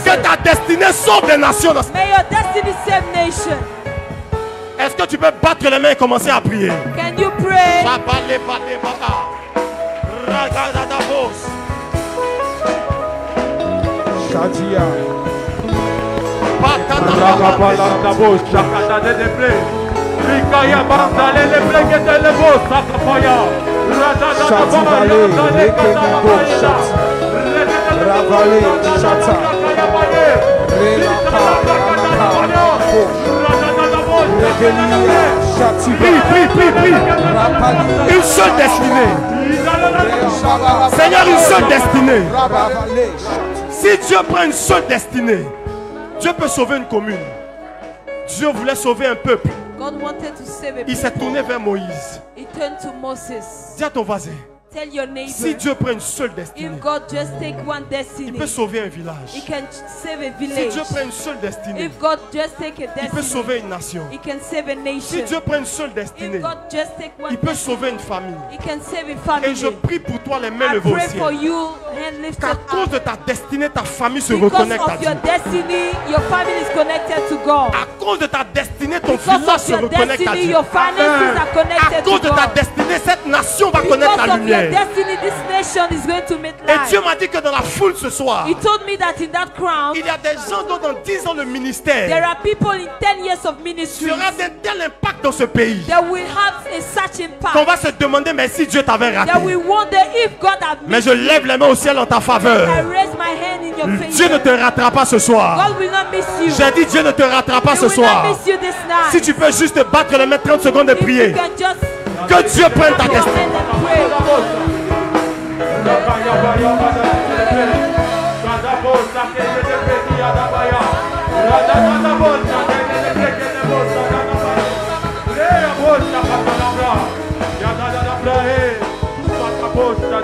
Que 30%. ta destinée sauve des nations. May your destiny save nation. Est-ce que tu peux battre les mains et commencer à prier? Can you pray? Shadia. Ravale, Shata. Une seule destinée. Seigneur, une seule destinée. Si Dieu prend une seule destinée, Dieu peut sauver une commune. Dieu voulait sauver un peuple. God wanted to save a Il s'est people. tourné vers Moïse. He turned to Moses. Dis à ton voisin, Tell your neighbor, si Dieu prend une seule destinée, if God just take one il destiny, peut sauver un He village. can save a Si village. Dieu prend une seule destinée, If God just take a il peut destiny, sauver une nation. He can save a Si nation. Dieu prend une seule destinée, If God just take one il peut destiny, sauver une famille. He can save a Et je family. prie pour toi, les mains I levées au pray for ciel. you, hand lifted Qu'à cause up. de ta destinée, ta famille se Because reconnecte à of Dieu. your destiny, your family is connected to God. À cause de ta destinée, ton Because village of se your reconnecte à destiny, Dieu. your finances are À connected cause to de ta God. destinée, cette nation va connaître Because la of your lumière. destiny, this nation is going to meet Et light. Dieu m'a dit que dans la foule ce soir, He told me that in that crowd, il y a des gens dont dans 10 ans le there ministère are people in 10 years of ministry sera d'un tel impact dans ce pays that will have a such qu'on impact va se demander mais si Dieu t'avait raté. that we wonder if God had Mais missed je lève les mains au ciel en ta faveur. I raise my hand in your face. Dieu ne te ratera pas ce soir. God will not miss you. J'ai dit Dieu ne te ratera pas He ce will soir. not miss you this night. Si tu peux juste te battre les mains 30 secondes et If you prier. can just Que Dieu prenne ta clap your destinée. hand and pray. Posta